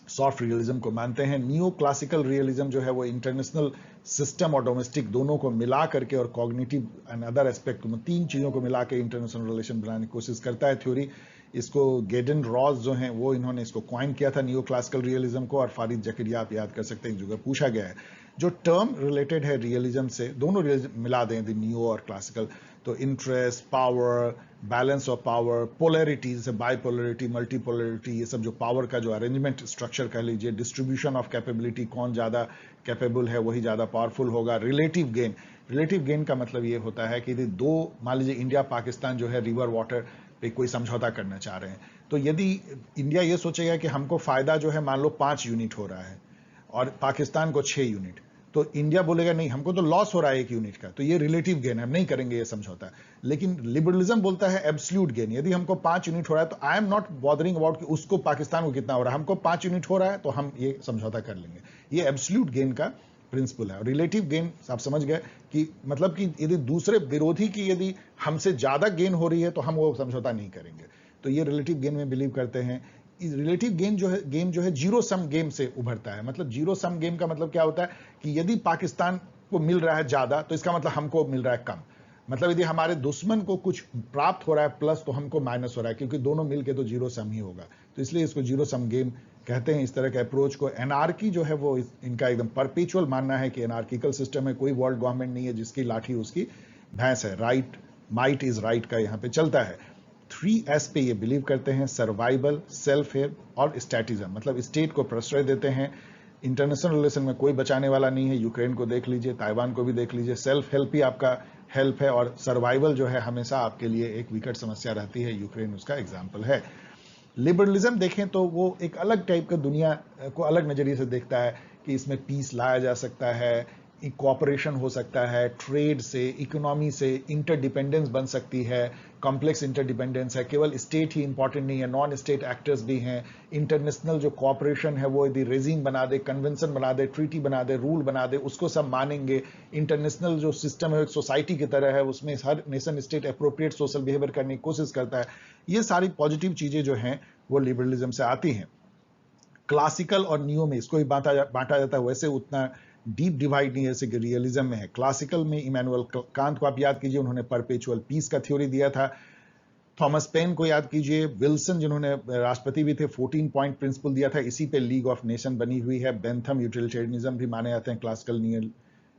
सॉफ्ट रियलिज्म को मानते हैं। नियो क्लासिकल रियलिज्म जो है वो इंटरनेशनल सिस्टम और डोमेस्टिक दोनों को मिला करके और कॉग्निटिव एंड अदर एस्पेक्ट, तीन चीजों को मिला के इंटरनेशनल रिलेशन बनाने की कोशिश करता है थ्योरी। इसको गेडन रॉस जो हैं वो इन्होंने इसको क्वाइन किया था नियो क्लासिकल रियलिज्म को, और फारिद जकरिया आप याद कर सकते हैं, एक जगह पूछा गया है। जो टर्म रिलेटेड है रियलिज्म से, दोनों रियलिज्म मिला दें नियो और क्लासिकल, तो interest, power, balance of power, polarity जैसे बाइपोलरिटी, मल्टीपोलरिटी, ये सब जो पावर का जो अरेंजमेंट स्ट्रक्चर कह लीजिए, डिस्ट्रीब्यूशन ऑफ कैपेबिलिटी, कौन ज्यादा कैपेबल है वही ज्यादा पावरफुल होगा। रिलेटिव गेन, रिलेटिव गेन का मतलब ये होता है कि यदि दो, मान लीजिए इंडिया पाकिस्तान जो है रिवर वाटर पे कोई समझौता करना चाह रहे हैं, तो यदि इंडिया ये सोचेगा कि हमको फायदा जो है मान लो 5 यूनिट हो रहा है और पाकिस्तान को 6 यूनिट, तो इंडिया बोलेगा नहीं हमको तो लॉस हो रहा है 1 यूनिट का, तो ये रिलेटिव गेन है, हम नहीं करेंगे ये समझौता। लेकिन लिबरलिज्म बोलता है एब्सोल्यूट गेन, यदि हमको 5 यूनिट हो रहा है तो I am not bothering about कि उसको पाकिस्तान को कितना हो रहा है, हमको 5 यूनिट हो रहा है तो हम ये समझौता कर लेंगे। ये एब्सोल्यूट गेन का प्रिंसिपल है। रिलेटिव गेन आप समझ गए कि मतलब कि यदि दूसरे विरोधी की यदि हमसे ज्यादा गेन हो रही है तो हम वो समझौता नहीं करेंगे, तो ये रिलेटिव गेन में बिलीव करते हैं। रिलेटिव गेम जो है जीरो सम गेम से उभरता है। मतलब जीरो सम गेम का मतलब क्या होता है कि यदि पाकिस्तान को मिल रहा है ज्यादा तो इसका मतलब हमको मिल रहा है कम। मतलब यदि हमारे दुश्मन को कुछ प्राप्त हो रहा है प्लस तो हमको माइनस हो रहा है, क्योंकि दोनों मिलके तो जीरो सम ही होगा, तो इसलिए इसको जीरो सम गेम कहते हैं। इस तरह के अप्रोच को एनार्की जो है वो इनका एकदम परपेचुअल मानना है कि एनार्किकल सिस्टम है, कोई वर्ल्ड गवर्नमेंट नहीं है जिसकी लाठी उसकी भैंस है, राइट माइट इज राइट का यहाँ पे चलता है। 3S पे ये बिलीव करते हैं, सर्वाइवल, सेल्फ हेल्प और स्टैटिज्म, मतलब स्टेट को प्रश्रय देते हैं। इंटरनेशनल रिलेशन में कोई बचाने वाला नहीं है, यूक्रेन को देख लीजिए, ताइवान को भी देख लीजिए, सेल्फ हेल्प ही आपका हेल्प है, और सर्वाइवल जो है हमेशा आपके लिए एक विकट समस्या रहती है, यूक्रेन उसका एग्जाम्पल है। लिबरलिज्म देखें तो वो एक अलग टाइप का दुनिया को अलग नजरिए से देखता है कि इसमें पीस लाया जा सकता है, कोऑपरेशन हो सकता है, ट्रेड से, इकोनॉमी से, इंटरडिपेंडेंस बन सकती है, कॉम्प्लेक्स इंटरडिपेंडेंस है, केवल स्टेट ही इंपॉर्टेंट नहीं है, नॉन स्टेट एक्टर्स भी हैं। इंटरनेशनल जो कोऑपरेशन है वो यदि रेजिम बना दे, कन्वेंशन बना दे, ट्रीटी बना दे, रूल बना दे, उसको सब मानेंगे। इंटरनेशनल जो सिस्टम है एक सोसाइटी की तरह है, उसमें हर nation state appropriate social behaviour करने की कोशिश करता है। ये सारी पॉजिटिव चीजें जो हैं वो लिबरलिज्म से आती हैं। क्लासिकल और नियो में इसको ही बांटा जाता है, वैसे उतना डीप डिवाइड नहीं है जैसे कि रियलिज्म में है। क्लासिकल में इमैनुअल कांत को आप याद कीजिए, उन्होंने परपेचुअल पीस का थ्योरी दिया था। थॉमस पेन को याद कीजिए, विल्सन जिन्होंने राष्ट्रपति भी थे, 14 पॉइंट प्रिंसिपल दिया था, इसी पे लीग ऑफ नेशन बनी हुई है। बेंथम यूटिलिटेरियनिज्म भी माने जाते हैं क्लासिकल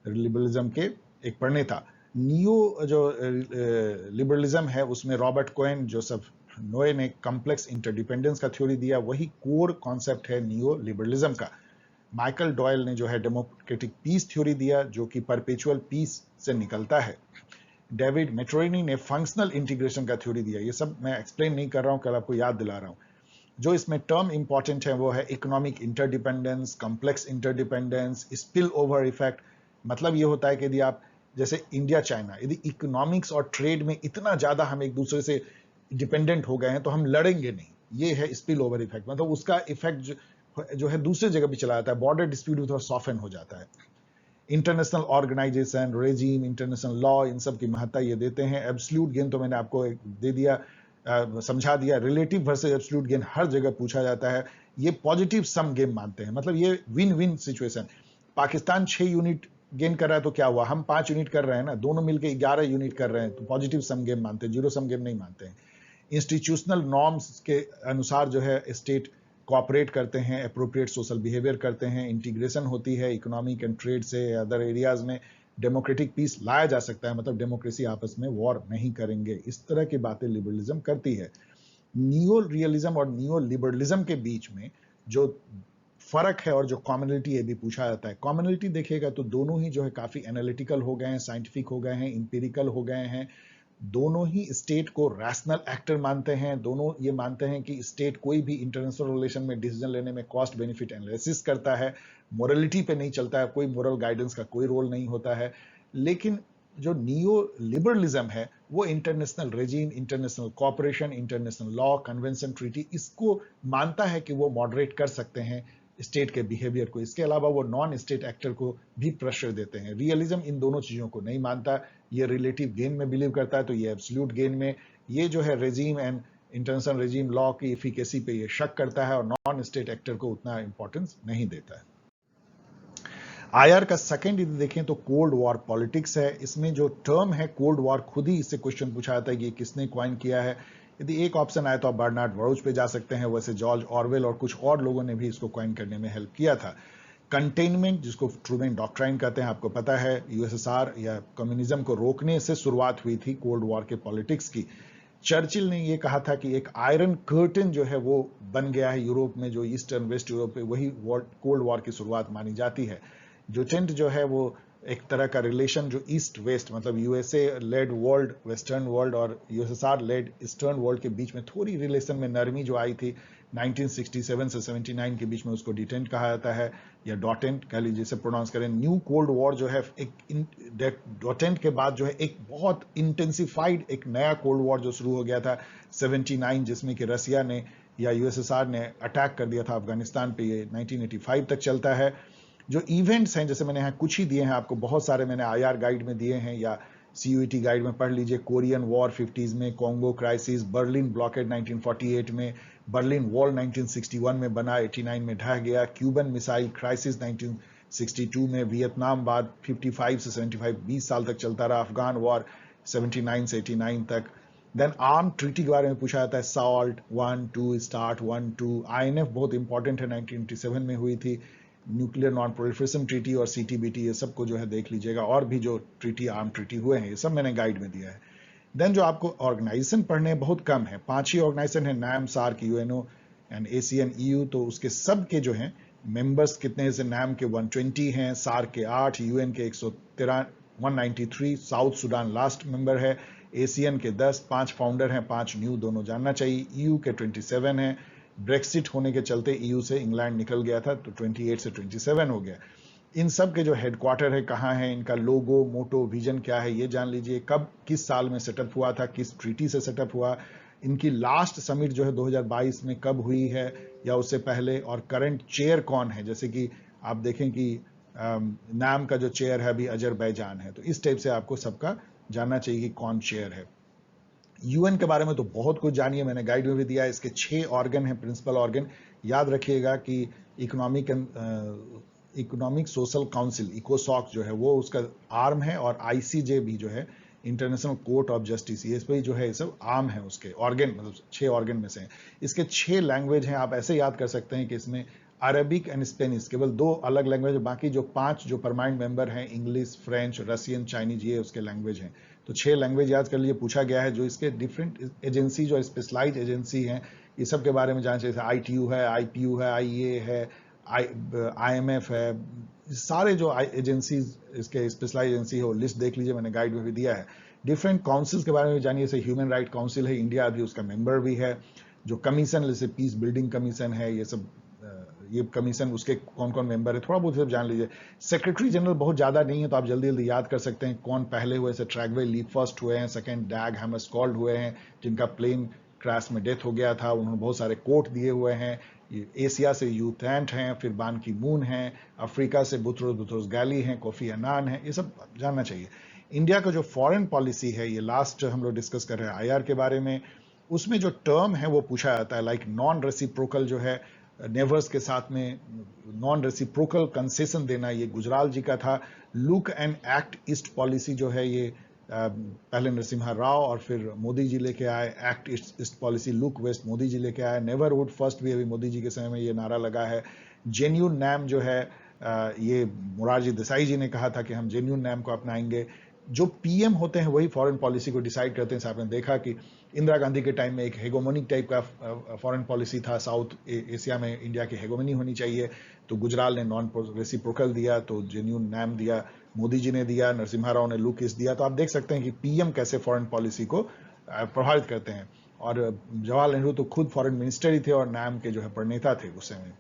लिबरलिज्म के एक प्रणेता। नियो जो लिबरलिज्म है उसमें रॉबर्ट कोएन, जोसेफ नोए ने कॉम्प्लेक्स इंटरडिपेंडेंस का थ्योरी दिया, वही कोर कॉन्सेप्ट है नियो लिबरलिज्म का। माइकल डॉयल ने जो है डेमोक्रेटिक पीस थ्योरी दिया, जो कि परपेचुअल पीस से निकलता है। डेविड मेट्रोनी ने फंक्शनल इंटीग्रेशन का थ्योरी दिया। ये सब मैं एक्सप्लेन नहीं कर रहा हूं, कल आपको याद दिला रहा हूं। जो इसमें टर्म इंपॉर्टेंट है वो है economic interdependence, complex interdependence, spill over effect. मतलब ये होता है कि यदि आप जैसे इंडिया चाइना, यदि इकोनॉमिक्स और ट्रेड में इतना ज्यादा हम एक दूसरे से डिपेंडेंट हो गए हैं तो हम लड़ेंगे नहीं, ये है स्पिल ओवर इफेक्ट। मतलब उसका इफेक्ट जो है दूसरे जगह भी चला जाता है, बॉर्डर डिस्प्यूट भी थोड़ा सॉफ्टन हो जाता है। International organisation, regime, international law, इन सब की महत्ता ये देते हैं। एब्सोल्यूट गेन तो मैंने आपको दे दिया, समझा दिया। रिलेटिव वर्सेस एब्सोल्यूट गेन हर जगह पूछा जाता है। ये पॉजिटिव सम गेम मानते हैं, मतलब ये win win situation. Pakistan 6 unit gain कर रहा है तो क्या हुआ, हम 5 यूनिट कर रहे हैं ना, दोनों मिलकर 11 यूनिट कर रहे हैं, तो पॉजिटिव सम गेम मानते हैं, जीरो सम गेम नहीं मानते हैं। इंस्टीट्यूशनल नॉर्म्स के अनुसार जो है स्टेट कोऑपरेट करते हैं, अप्रोप्रिएट सोशल बिहेवियर करते हैं, इंटीग्रेशन होती है इकोनॉमिक एंड ट्रेड से, अदर एरियाज में डेमोक्रेटिक पीस लाया जा सकता है, मतलब डेमोक्रेसी आपस में वॉर नहीं करेंगे। इस तरह की बातें लिबरलिज्म करती है। नियो रियलिज्म और नियो लिबरलिज्म के बीच में जो फर्क है और जो कॉमनलिटी ये भी पूछा जाता है। कॉमनलिटी देखिएगा तो दोनों ही जो है काफी एनालिटिकल हो गए हैं, साइंटिफिक हो गए हैं, इंपेरिकल हो गए हैं। दोनों ही स्टेट को रैशनल एक्टर मानते हैं। दोनों ये मानते हैं कि स्टेट कोई भी इंटरनेशनल रिलेशन में डिसीजन लेने में कॉस्ट बेनिफिट एनालिसिस करता है, मोरलिटी पे नहीं चलता है, कोई मोरल गाइडेंस का कोई रोल नहीं होता है। लेकिन जो नियो लिबरलिज्म है वो international regime, international cooperation, international law, convention, treaty, इसको मानता है कि वो मॉडरेट कर सकते हैं स्टेट के बिहेवियर को। इसके अलावा वो नॉन स्टेट एक्टर को भी प्रेशर देते हैं। रियलिज्म इन दोनों चीजों को नहीं मानता, ये रिलेटिव गेन में बिलीव करता है, तो ये एब्सोल्यूट गेन में। ये जो है regime and international regime law की इफिकेसी पे ये शक करता है और नॉन स्टेट एक्टर को उतना इंपॉर्टेंस नहीं देता है। आईआर का सेकंड यदि देखें तो कोल्ड वॉर पॉलिटिक्स है। इसमें जो टर्म है कोल्ड वॉर, खुद ही इससे क्वेश्चन पूछा जाता है कि ये किसने क्वाइन किया है। यदि एक ऑप्शन आए तो आप बर्नार्ड बरोच पे जा सकते हैं, वैसे जॉर्ज ऑरवेल और कुछ और लोगों ने भी इसको क्वाइन करने में हेल्प किया था। कंटेनमेंट, जिसको ट्रूमैन डॉक्ट्राइन कहते हैं, आपको पता है यूएसएसआर या कम्युनिज्म को रोकने से शुरुआत हुई थी कोल्ड वॉर के पॉलिटिक्स की। चर्चिल ने यह कहा था कि एक आयरन कर्टन जो है वो बन गया है यूरोप में, जो ईस्टर्न वेस्ट यूरोप में, वही कोल्ड वॉर की शुरुआत मानी जाती है। जुटेंट जो है वो एक तरह का रिलेशन जो ईस्ट वेस्ट, मतलब USA led world western world और यूएसएसआर लेड ईस्टर्न वर्ल्ड के बीच में थोड़ी रिलेशन में नरमी जो आई थी 1967 से 79 के बीच में, उसको डिटेंट कहा जाता है या डॉटेंट कह लीजिए, जिसे प्रोनाउंस करें। न्यू कोल्ड वॉर जो है एक डॉटेंट के बाद जो है एक बहुत इंटेंसिफाइड एक नया कोल्ड वॉर जो शुरू हो गया था 79, जिसमें कि रसिया ने या यूएसएसआर ने अटैक कर दिया था अफगानिस्तान पे। ये 1985 तक चलता है। जो इवेंट्स हैं, जैसे मैंने यहाँ कुछ ही दिए हैं आपको, बहुत सारे मैंने आईआर गाइड में दिए हैं या सीयूईटी गाइड में पढ़ लीजिए। कोरियन वॉर 50s में, कॉन्गो क्राइसिस, बर्लिन ब्लॉकेड 1948 में, बर्लिन वॉल 1961 में बना, 89 में ढह गया, क्यूबन मिसाइल क्राइसिस 1962 में, वियतनाम बाद 55 से 75 20 साल तक चलता रहा, अफगान वॉर 79 से 89 तक। देन आर्म ट्रीटी के बारे में पूछा जाता है, सॉल्ट 1 2 स्टार्ट 1 2। आईएनएफ बहुत इंपॉर्टेंट है, 1987 में हुई थी। न्यूक्लियर नॉन प्रोलिफरेशन ट्रीटी और सीटीबीटी, ये सबको जो है देख लीजिएगा, और भी जो ट्रीटी आर्म ट्रीटी हुए हैं ये सब मैंने गाइड में दिया है। देन जो आपको ऑर्गेनाइजेशन पढ़ने बहुत कम है, 5 ही ऑर्गेनाइजेशन है, NAM, SAARC, UNO and ASEAN, EU. तो उसके सब के जो हैं मेंबर्स कितने हैं, नैम के 120 हैं, सार्क के 8, यूएन के 193, साउथ सुडान लास्ट मेंबर है, एसीएन के 10, 5 फाउंडर हैं, 5 न्यू, दोनों जानना चाहिए। ईयू के 27 हैं, ब्रेक्सिट होने के चलते ईयू से इंग्लैंड निकल गया था तो 28 से 27 हो गया। इन सब के जो हेडक्वार्टर है कहाँ है, इनका लोगो, मोटो, विजन क्या है ये जान लीजिए। कब किस साल में सेटअप हुआ था, किस ट्रीटी से सेटअप हुआ, इनकी लास्ट समिट जो है 2022 में कब हुई है या उससे पहले, और करंट चेयर कौन है। जैसे कि आप देखें कि नाम का जो चेयर है अभी अजरबैजान है, तो इस टाइप से आपको सबका जानना चाहिए कि कौन चेयर है। यूएन के बारे में तो बहुत कुछ जानिए, मैंने गाइड में भी दिया है। इसके 6 ऑर्गन हैं, प्रिंसिपल ऑर्गन। याद रखिएगा कि इकोनॉमिक सोशल काउंसिल, इकोसॉक जो है वो उसका आर्म है, और आईसीजे भी जो है, इंटरनेशनल कोर्ट ऑफ जस्टिस, ये भी जो है ये सब आर्म है उसके ऑर्गन, मतलब 6 ऑर्गन में से। इसके 6 लैंग्वेज हैं, आप ऐसे याद कर सकते हैं कि इसमें अरबिक एंड स्पेनिश, केवल 2 अलग लैंग्वेज, बाकी जो 5 जो परमानेंट मेंबर हैं, इंग्लिश, फ्रेंच, रशियन, चाइनीज, ये उसके लैंग्वेज हैं। तो 6 लैंग्वेज याद कर लिए। पूछा गया है जो इसके डिफरेंट एजेंसी जो स्पेशलाइज एजेंसी हैं, ये सब के बारे में जानना चाहिए। आईटीयू है, आईपीयू है, आईए है, आईएमएफ है, सारे जो एजेंसीज इसके स्पेशलाइज एजेंसी है वो लिस्ट देख लीजिए, मैंने गाइड में भी दिया है। डिफरेंट काउंसिल्स के बारे में जानिए, जैसे ह्यूमन राइट काउंसिल है, इंडिया अभी उसका मेंबर भी है। जो कमीशन, जैसे पीस बिल्डिंग कमीशन है, ये सब ये कमीशन, उसके कौन कौन मेंबर है थोड़ा बहुत सब जान लीजिए। सेक्रेटरी जनरल बहुत ज्यादा नहीं है, तो आप जल्दी जल्दी याद कर सकते हैं कौन पहले हुए, से ट्रैगवे लीप फर्स्ट हुए हैं, सेकंड डैग हैमरस्कॉल्ड हुए हैं, जिनका प्लेन क्रैश में डेथ हो गया था, उन्होंने बहुत सारे कोट दिए हुए हैं। एशिया से यू थैंट हैं, फिर बान की मून हैं, अफ्रीका से बुत्रोस गैली हैं, कोफी अनान है, ये सब जानना चाहिए। इंडिया का जो फॉरेन पॉलिसी है, ये लास्ट हम लोग डिस्कस कर रहे हैं आईआर के बारे में, उसमें जो टर्म है वो पूछा जाता है, लाइक नॉन रेसिप्रोकल जो है, नेवर्स के साथ में नॉन रेसिप्रोकल कंसेशन देना, ये गुजराल जी का था। Look and act East policy जो है, ये पहले नरसिम्हा राव और फिर मोदी जी लेके आए। Act East policy, Look West Modi ji लेके आए। नेवरहुड फर्स्ट भी अभी मोदी जी के समय में ये नारा लगा है। जेन्यून नैम जो है, ये मोरारजी देसाई जी ने कहा था कि हम जेन्यून नैम को अपनाएंगे। जो पीएम होते हैं वही फॉरेन पॉलिसी को डिसाइड करते हैं। आपने देखा कि इंदिरा गांधी के टाइम में एक हेगोमोनिक टाइप का फॉरेन पॉलिसी था, साउथ एशिया में इंडिया की हेगोमनी होनी चाहिए, तो गुजराल ने नॉन रेसिप्रोकल दिया, तो जेन्यून नाम दिया, मोदी जी ने दिया, नरसिम्हा राव ने लुकिस दिया। तो आप देख सकते हैं कि पीएम कैसे फॉरेन पॉलिसी को प्रभावित करते हैं। और जवाहरलाल नेहरू तो खुद फॉरेन मिनिस्टर ही थे और नाम के जो है प्रणेता थे उस समय।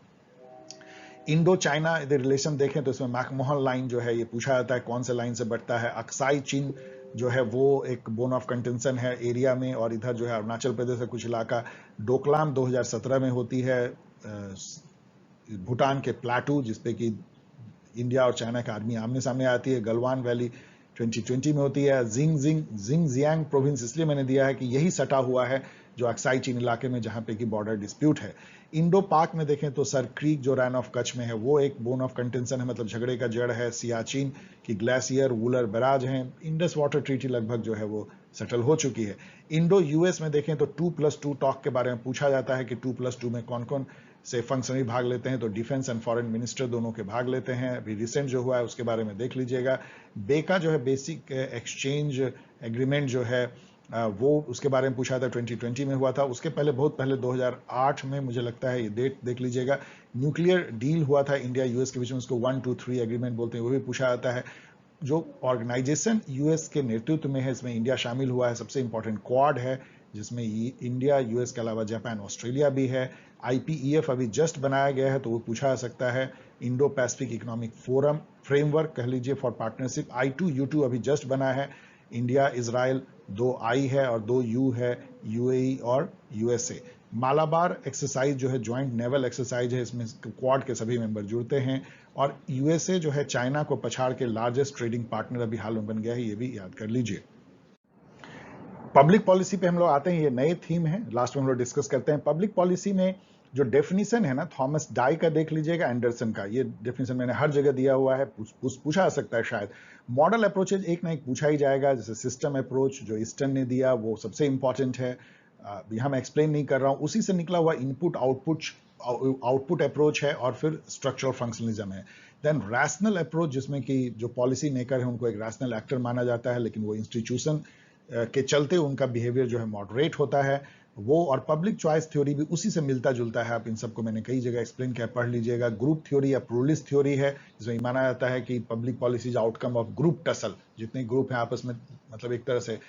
इंडो चाइना यदि रिलेशन देखें तो इसमें मैकमोहन लाइन जो है ये पूछा जाता है कौन से लाइन से बढ़ता है। अक्साई चीन जो है वो एक बोन ऑफ कंटेंशन है एरिया में, और इधर जो है अरुणाचल प्रदेश का कुछ इलाका। डोकलाम 2017 में होती है भूटान के प्लाटू, जिसपे कि इंडिया और चाइना का आर्मी आमने सामने आती है। गलवान वैली 2020 में होती है। जिंगजियांग प्रोविंस इसलिए मैंने दिया है कि यही सटा हुआ है जो अक्साई चीन इलाके में, जहां पे कि बॉर्डर डिस्प्यूट है। इंडो पाक में देखें तो सर क्रीक जो रैन ऑफ कच्छ में है वो एक बोन ऑफ कंटेंशन है, मतलब झगड़े का जड़ है। सियाचिन की ग्लेशियर, वुलर बराज हैं। इंडस वाटर ट्रीटी लगभग जो है वो सेटल हो चुकी है। इंडो यूएस में देखें तो 2+2 टॉक के बारे में पूछा जाता है कि 2+2 में कौन कौन से फंक्शनरी भाग लेते हैं, तो डिफेंस एंड फॉरेन मिनिस्टर दोनों के भाग लेते हैं। अभी रिसेंट जो हुआ है उसके बारे में देख लीजिएगा। बेका जो है बेसिक एक्सचेंज एग्रीमेंट जो है वो उसके बारे में पूछा था, 2020 में हुआ था। उसके पहले बहुत पहले 2008 में मुझे लगता है, ये डेट देख लीजिएगा, न्यूक्लियर डील हुआ था इंडिया यूएस के बीच में, उसको 1-2-3 एग्रीमेंट बोलते हैं, वो भी पूछा जाता है। जो ऑर्गेनाइजेशन यूएस के नेतृत्व में है इसमें इंडिया शामिल हुआ है, सबसे इंपॉर्टेंट क्वाड है जिसमें इंडिया यूएस के अलावा जापान ऑस्ट्रेलिया भी है। आईपीईएफ अभी जस्ट बनाया गया है तो वो पूछा जा सकता है। Indo Pacific economic forum framework कह लीजिए फॉर पार्टनरशिप, I2U2 अभी जस्ट बना है। इंडिया इजराइल 2 आई है और 2 यू है, यूएई और यूएसए। मालाबार एक्सरसाइज जो है ज्वाइंट नेवल एक्सरसाइज है, इसमें क्वाड के सभी मेंबर जुड़ते हैं। और यूएसए जो है चाइना को पछाड़ के लार्जेस्ट ट्रेडिंग पार्टनर अभी हाल में बन गया है, ये भी याद कर लीजिए। पब्लिक पॉलिसी पे हम लोग आते हैं, ये नए थीम है, लास्ट में हम लोग डिस्कस करते हैं। पब्लिक पॉलिसी में जो डेफिनेशन है ना, थॉमस डाई का देख लीजिएगा, एंडरसन का, ये डेफिनेशन मैंने हर जगह दिया हुआ है, पूछा जा सकता है शायद। मॉडल अप्रोचेज एक ना एक पूछा ही जाएगा, जैसे सिस्टम अप्रोच जो ईस्टर्न ने दिया वो सबसे इंपॉर्टेंट है, यहां मैं एक्सप्लेन नहीं कर रहा हूं। उसी से निकला हुआ इनपुट आउटपुट अप्रोच है, और फिर स्ट्रक्चरल फंक्शनलिज्म है। देन रैशनल अप्रोच, जिसमें कि जो पॉलिसी मेकर है उनको एक रैशनल एक्टर माना जाता है, लेकिन वो इंस्टीट्यूशन के चलते उनका बिहेवियर जो है मॉडरेट होता है वो। और पब्लिक चॉइस थ्योरी भी उसी से मिलता जुलता है, आप इन सबको मैंने कई जगह एक्सप्लेन किया, पढ़ लीजिएगा। ग्रुप थ्योरी या प्लूरलिस्ट थ्योरी है, जिसमें माना जाता है कि public policies outcome of group tussle, जितने ग्रुप हैं आपस में मतलब एक तरह से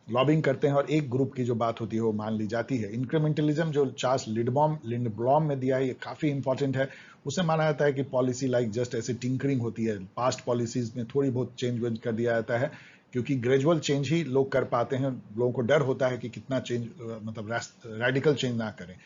लॉबिंग करते हैं और एक ग्रुप की जो बात होती है वो मान ली जाती है। इंक्रीमेंटलिज्म जो चार्ल्स लिंडब्लॉम में दिया है, ये काफी इंपॉर्टेंट है। उसे माना जाता है कि पॉलिसी लाइक जस्ट ऐसे टिंकरिंग होती है, पास्ट पॉलिसीज में थोड़ी बहुत चेंज कर दिया जाता है, क्योंकि ग्रेजुअल चेंज ही लोग कर पाते हैं। लोगों को डर होता है कि कितना चेंज, मतलब रेडिकल चेंज ना करें।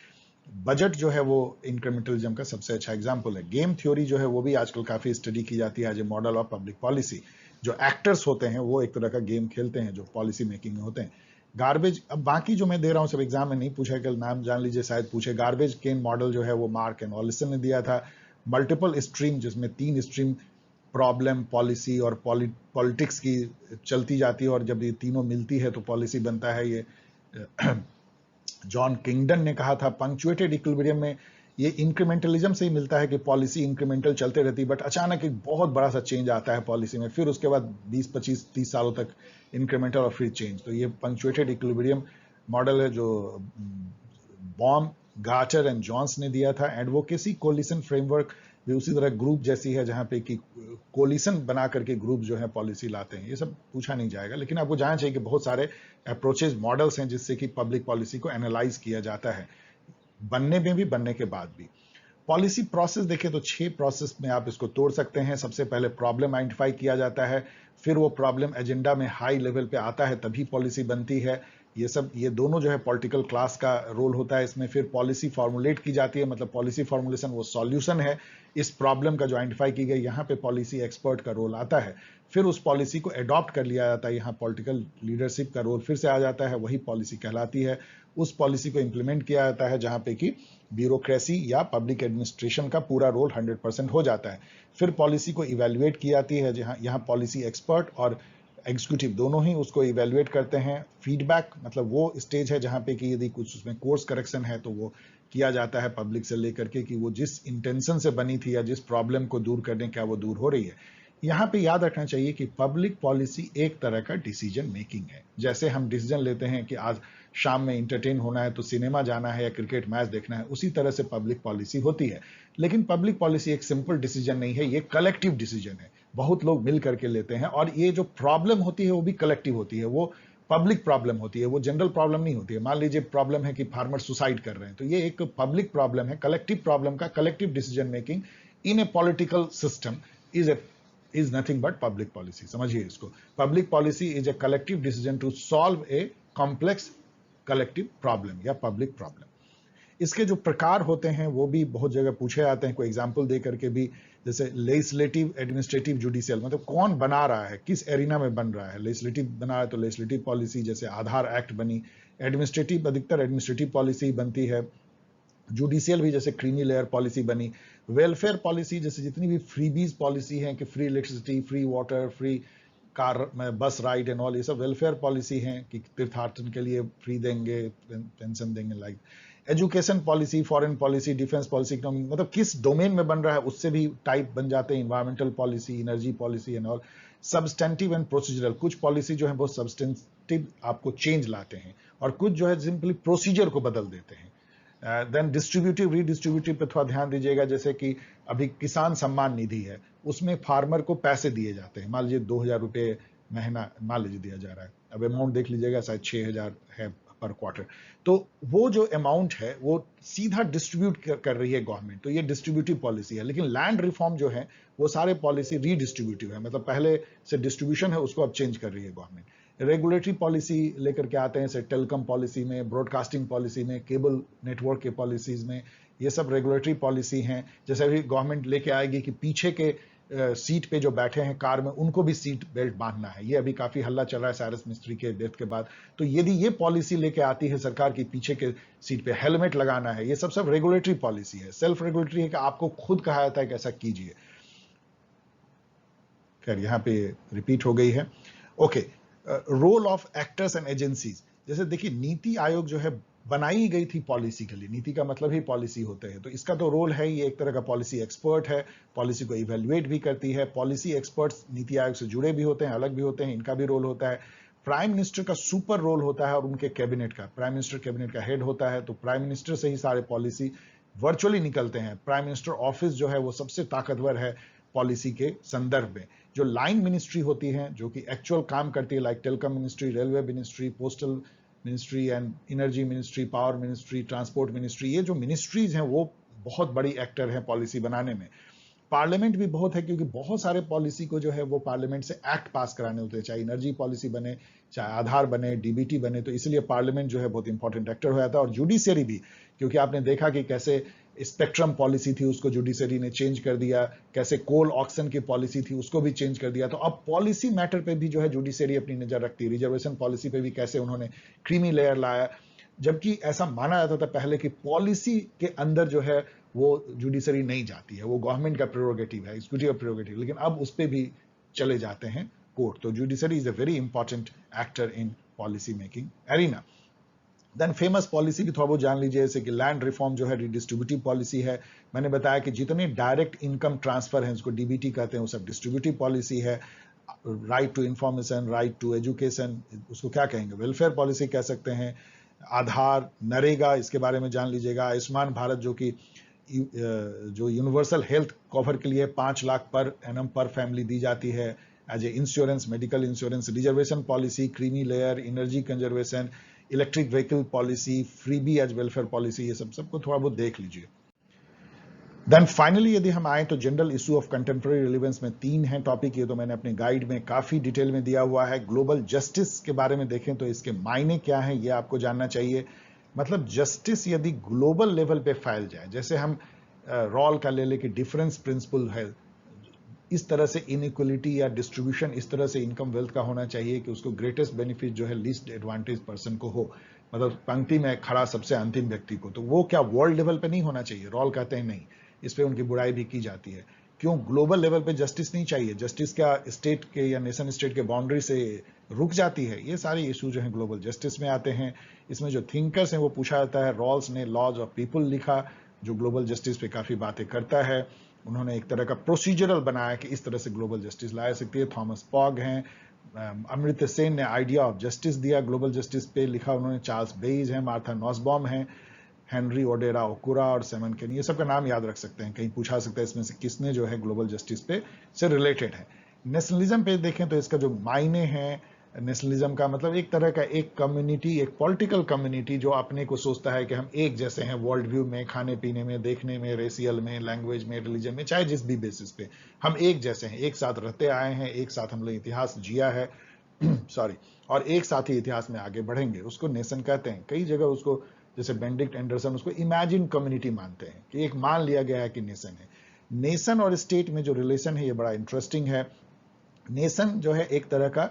बजट जो है वो इंक्रीमेंटलिज्म का सबसे अच्छा एग्जांपल है। गेम थ्योरी जो है वो भी आजकल काफी स्टडी की जाती है as a model of public policy. जो एक्टर्स होते हैं वो एक तरह का गेम खेलते हैं जो पॉलिसी मेकिंग में होते हैं। गार्बेज, अब बाकी जो मैं दे रहा हूं सब एग्जाम में नहीं पूछा, कल नाम जान लीजिए, शायद पूछे। गार्बेज केन मॉडल जो है वो मार्क एंड ऑलिसन ने दिया था। मल्टीपल स्ट्रीम, जिसमें 3 स्ट्रीम, प्रॉब्लम, पॉलिसी और पॉलिटिक्स की चलती जाती है, और जब ये तीनों मिलती है तो पॉलिसी बनता है। ये जॉन किंगडन ने कहा था। पंक्चुएटेड इक्विलिब्रियम में ये इंक्रीमेंटलिज्म से ही मिलता है कि पॉलिसी इंक्रीमेंटल चलते रहती है, बट अचानक एक बहुत बड़ा सा चेंज आता है पॉलिसी में, फिर उसके बाद 20-25-30 सालों तक इंक्रीमेंटल और फिर चेंज। तो ये पंक्चुएटेड इक्विलिब्रियम मॉडल है जो बॉम, गार्टर एंड जॉन्स ने दिया था। एडवोकेसी कोलिशन फ्रेमवर्क भी उसी तरह ग्रुप जैसी है, जहां पे कि कोलिशन बना करके ग्रुप जो है पॉलिसी लाते हैं। ये सब पूछा नहीं जाएगा, लेकिन आपको जानना चाहिए कि बहुत सारे अप्रोचेज, मॉडल्स हैं जिससे कि पब्लिक पॉलिसी को एनालाइज किया जाता है, बनने में भी, बनने के बाद भी। पॉलिसी प्रोसेस देखें तो 6 प्रोसेस में आप इसको तोड़ सकते हैं। सबसे पहले प्रॉब्लम आइडेंटिफाई किया जाता है, फिर वो प्रॉब्लम एजेंडा में हाई लेवल पे आता है, तभी पॉलिसी बनती है। ये दोनों जो है पॉलिटिकल क्लास का रोल होता है इसमें। फिर पॉलिसी फॉर्मुलेट की जाती है, मतलब पॉलिसी फॉर्मुलेशन वो सॉल्यूशन है इस प्रॉब्लम का जो आइडेंटिफाई की गई, यहाँ पे पॉलिसी एक्सपर्ट का रोल आता है। फिर उस पॉलिसी को अडॉप्ट कर लिया जाता है, यहाँ पॉलिटिकल लीडरशिप का रोल फिर से आ जाता है, वही पॉलिसी कहलाती है। उस पॉलिसी को इंप्लीमेंट किया जाता है, जहां पे कि ब्यूरोक्रेसी या पब्लिक एडमिनिस्ट्रेशन का पूरा रोल 100% हो जाता है। फिर पॉलिसी को इवेल्युएट की जाती है, जहां यहाँ पॉलिसी एक्सपर्ट और एग्जीक्यूटिव दोनों ही उसको इवेल्युएट करते हैं। फीडबैक मतलब वो स्टेज है जहां पे कि यदि कुछ उसमें कोर्स करेक्शन है तो वो किया जाता है पब्लिक से लेकर के, कि वो जिस इंटेंशन से बनी थी या जिस प्रॉब्लम को दूर करने, क्या वो दूर हो रही है। यहाँ पे याद रखना चाहिए कि पब्लिक पॉलिसी एक तरह का डिसीजन मेकिंग है। जैसे हम डिसीजन लेते हैं कि आज शाम में इंटरटेन होना है तो सिनेमा जाना है या क्रिकेट मैच देखना है, उसी तरह से पब्लिक पॉलिसी होती है। लेकिन पब्लिक पॉलिसी एक सिंपल डिसीजन नहीं है, ये कलेक्टिव डिसीजन है। बहुत लोग मिल करके लेते हैं और ये जो प्रॉब्लम होती है वो भी कलेक्टिव होती है, वो पब्लिक प्रॉब्लम होती है, वो जनरल प्रॉब्लम नहीं होती है। मान लीजिए प्रॉब्लम है कि फार्मर सुसाइड कर रहे हैं, तो ये एक पब्लिक प्रॉब्लम है, कलेक्टिव प्रॉब्लम का collective decision making in A political system is nothing but public policy. समझिए इसको, public policy is a collective decision to solve a complex collective problem या public problem. इसके जो प्रकार होते हैं वो भी बहुत जगह पूछे जाते हैं, कोई एग्जांपल दे करके भी, जैसे लेजिस्लेटिव, एडमिनिस्ट्रेटिव, जुडिशियल, मतलब कौन बना रहा है, किस एरिना में बन रहा है। लेजिस्लेटिव बना है तो लेजिस्लेटिव पॉलिसी, जैसे आधार एक्ट बनी। एडमिनिस्ट्रेटिव, अधिकतर एडमिनिस्ट्रेटिव पॉलिसी बनती है। जुडिशियल भी जैसे क्रीमी लेयर पॉलिसी बनी। वेलफेयर पॉलिसी, जैसे जितनी भी फ्रीबीज पॉलिसी हैं कि free electricity, free water, free car, बस राइड एंड ऑल, ये सब वेलफेयर पॉलिसी हैं कि तीर्थाटन के लिए फ्री देंगे, पेंशन देंगे। Like education policy, foreign policy, defence policy, economic, मतलब किस डोमेन में बन रहा है उससे भी टाइप बन जाते हैं। Environmental policy, energy policy and all. Substantive and procedural, कुछ पॉलिसी जो है वो सब्सटेंटिव आपको चेंज लाते हैं और कुछ जो है सिंपली प्रोसीजर को बदल देते हैं। देन डिस्ट्रीब्यूटिव, रीडिस्ट्रीब्यूटिव पे थोड़ा ध्यान दीजिएगा। जैसे कि अभी किसान सम्मान निधि है, उसमें फार्मर को पैसे दिए जाते हैं। मान लीजिए 2,000 रुपये महीना मान लीजिए दिया जा रहा है, अब अमाउंट देख लीजिएगा, शायद 6,000 है पर क्वार्टर। तो वो जो अमाउंट है वो सीधा डिस्ट्रीब्यूट कर रही है गवर्नमेंट, तो ये डिस्ट्रीब्यूटिव पॉलिसी है। लेकिन लैंड रिफॉर्म जो है वो सारे पॉलिसी रीडिस्ट्रीब्यूटिव है, मतलब पहले से डिस्ट्रीब्यूशन है उसको अब चेंज कर रही है गवर्नमेंट। रेगुलेटरी पॉलिसी लेकर के आते हैं, जैसे टेलीकॉम पॉलिसी में, ब्रॉडकास्टिंग पॉलिसी में, केबल नेटवर्क के पॉलिसीज में, ये सब रेगुलेटरी पॉलिसी हैं। जैसे अभी गवर्नमेंट लेके आएगी कि पीछे के सीट पे जो बैठे हैं कार में उनको भी सीट बेल्ट बांधना है। ये अभी काफी हल्ला चल रहा है साइरस मिस्त्री के डेथ के बाद। तो यदि ये पॉलिसी लेके आती है सरकार की पीछे के सीट पे हेलमेट लगाना है, ये सब रेगुलेटरी पॉलिसी है। सेल्फ रेगुलेटरी है कि आपको खुद कहा जाता है कि ऐसा कीजिए। खैर यहाँ पे रिपीट हो गई है। Okay, role of actors and agencies, जैसे देखिए नीति आयोग जो है बनाई गई थी पॉलिसी के लिए, नीति का मतलब ही पॉलिसी होते हैं, तो इसका तो रोल है, ये एक तरह का पॉलिसी एक्सपर्ट है, पॉलिसी को इवेल्युएट भी करती है। पॉलिसी एक्सपर्ट्स नीति आयोग से जुड़े भी होते हैं, अलग भी होते हैं, इनका भी रोल होता है। प्राइम मिनिस्टर का सुपर रोल होता है और उनके कैबिनेट का, प्राइम मिनिस्टर कैबिनेट का हेड होता है, तो प्राइम मिनिस्टर से ही सारे पॉलिसी वर्चुअली निकलते हैं। प्राइम मिनिस्टर ऑफिस जो है वो सबसे ताकतवर है पॉलिसी के संदर्भ में। जो लाइन मिनिस्ट्री होती हैं जो कि एक्चुअल काम करती है, like telecom ministry, railway ministry, postal ministry and energy ministry, power ministry, transport ministry, ये जो मिनिस्ट्रीज हैं वो बहुत बड़ी एक्टर हैं पॉलिसी बनाने में। पार्लियामेंट भी बहुत है, क्योंकि बहुत सारे पॉलिसी को जो है वो पार्लियामेंट से एक्ट पास कराने होते हैं, चाहे एनर्जी पॉलिसी बने, चाहे आधार बने, डीबीटी बने, तो इसलिए पार्लियामेंट जो है बहुत इंपॉर्टेंट एक्टर हो जाता है। और जुडिशियरी भी, क्योंकि आपने देखा कि कैसे स्पेक्ट्रम पॉलिसी थी उसको जुडिशरी ने चेंज कर दिया, कैसे कोल ऑक्शन की पॉलिसी थी उसको भी चेंज कर दिया। तो अब पॉलिसी मैटर पे भी जो है जुडिशरी अपनी नजर रखती है। रिजर्वेशन पॉलिसी पे भी कैसे उन्होंने क्रीमी लेयर लाया, जबकि ऐसा माना जाता था पहले कि पॉलिसी के अंदर जो है वो जुडिशरी नहीं जाती है, वो गवर्नमेंट का प्रेरोगेटिव है, एग्जीक्यूटिव प्रेरोगेटिव, लेकिन अब उस पर भी चले जाते हैं कोर्ट। तो judiciary is a very important actor in policy making arena. Then famous policy भी थोड़ा बहुत जान लीजिए, जैसे कि लैंड रिफॉर्म जो है रिडिस्ट्रीब्यूटिव पॉलिसी है। मैंने बताया कि जितने डायरेक्ट इनकम ट्रांसफर हैं, उसको डीबीटी कहते हैं, वो सब डिस्ट्रीब्यूटिव पॉलिसी है। Right to information, right to education, उसको क्या कहेंगे, वेलफेयर पॉलिसी कह सकते हैं। आधार, नरेगा, इसके बारे में जान लीजिएगा। आयुष्मान भारत जो कि जो यूनिवर्सल हेल्थ कवर के लिए 5 लाख पर एनम पर फैमिली दी जाती है as a insurance, medical insurance. Reservation policy, creamy layer, energy conservation, electric vehicle policy, freebie as welfare policy, ये सबको थोड़ा बहुत देख लीजिए। देन फाइनली यदि हम आए तो general issue of contemporary relevance में 3 हैं टॉपिक, ये तो मैंने अपने गाइड में काफी डिटेल में दिया हुआ है। ग्लोबल जस्टिस के बारे में देखें तो इसके मायने क्या हैं ये आपको जानना चाहिए। मतलब जस्टिस यदि ग्लोबल लेवल पे फैल जाए, जैसे हम रॉल का ले लेके डिफरेंस प्रिंसिपल है, इस तरह से इनइक्वलिटी या डिस्ट्रीब्यूशन इस तरह से इनकम वेल्थ का होना चाहिए कि उसको ग्रेटेस्ट बेनिफिट जो है लीस्ट एडवांटेज पर्सन को हो, मतलब पंक्ति में खड़ा सबसे अंतिम व्यक्ति को। तो वो क्या वर्ल्ड लेवल पे नहीं होना चाहिए? रॉल कहते हैं नहीं, इस पे उनकी बुराई भी की जाती है। क्यों ग्लोबल लेवल पे जस्टिस नहीं चाहिए? जस्टिस क्या स्टेट के या नेशन स्टेट के बाउंड्री से रुक जाती है? ये सारे इशू जो हैं ग्लोबल जस्टिस में आते हैं। इसमें जो थिंकर्स हैं वो पूछा जाता है। रॉल्स ने लॉज ऑफ पीपल लिखा जो ग्लोबल जस्टिस पे काफी बातें करता है। उन्होंने एक तरह का प्रोसीजरल बनाया कि इस तरह से ग्लोबल जस्टिस लाया सकती है। थॉमस पॉग हैं, अमृत्य सेन ने आइडिया ऑफ जस्टिस दिया, ग्लोबल जस्टिस पे लिखा उन्होंने। चार्ल्स बेइज हैं, मार्था नॉसबॉम हैं, हेनरी ओडेरा ओकुरा और सेमन केनी, ये सब का नाम याद रख सकते हैं। कहीं पूछा सकता है इसमें से किसने जो है ग्लोबल जस्टिस पे से रिलेटेड है। नेशनलिज्म पे देखें तो इसका जो मायने हैं, नेशनलिज्म का मतलब एक तरह का एक कम्युनिटी, एक पॉलिटिकल कम्युनिटी जो अपने को सोचता है कि हम एक जैसे हैं वर्ल्ड व्यू में, खाने पीने में, देखने में, रेसियल में, लैंग्वेज में, रिलीजन में, चाहे जिस भी बेसिस पे हम एक जैसे हैं, एक साथ रहते आए हैं, एक साथ हम लोग इतिहास जिया है सॉरी, और एक साथ ही इतिहास में आगे बढ़ेंगे, उसको नेशन कहते हैं। कई जगह उसको, जैसे बेनेडिक्ट एंडरसन, उसको इमेजिन कम्युनिटी मानते हैं कि एक मान लिया गया है कि नेशन है। नेशन और स्टेट में जो रिलेशन है ये बड़ा इंटरेस्टिंग है। नेशन जो है एक तरह का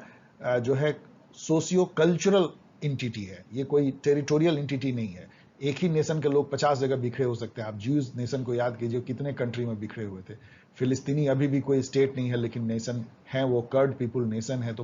जो है सोशियो कल्चरल इंटिटी है, ये कोई टेरिटोरियल इंटिटी नहीं है। एक ही नेशन के लोग 50 जगह बिखरे हो सकते हैं। आप ज्यूज नेशन को याद कीजिए, कितने कंट्री में बिखरे हुए थे। फिलिस्तीनी अभी भी कोई स्टेट नहीं है लेकिन नेशन है, वो कर्ड पीपुल नेशन है। तो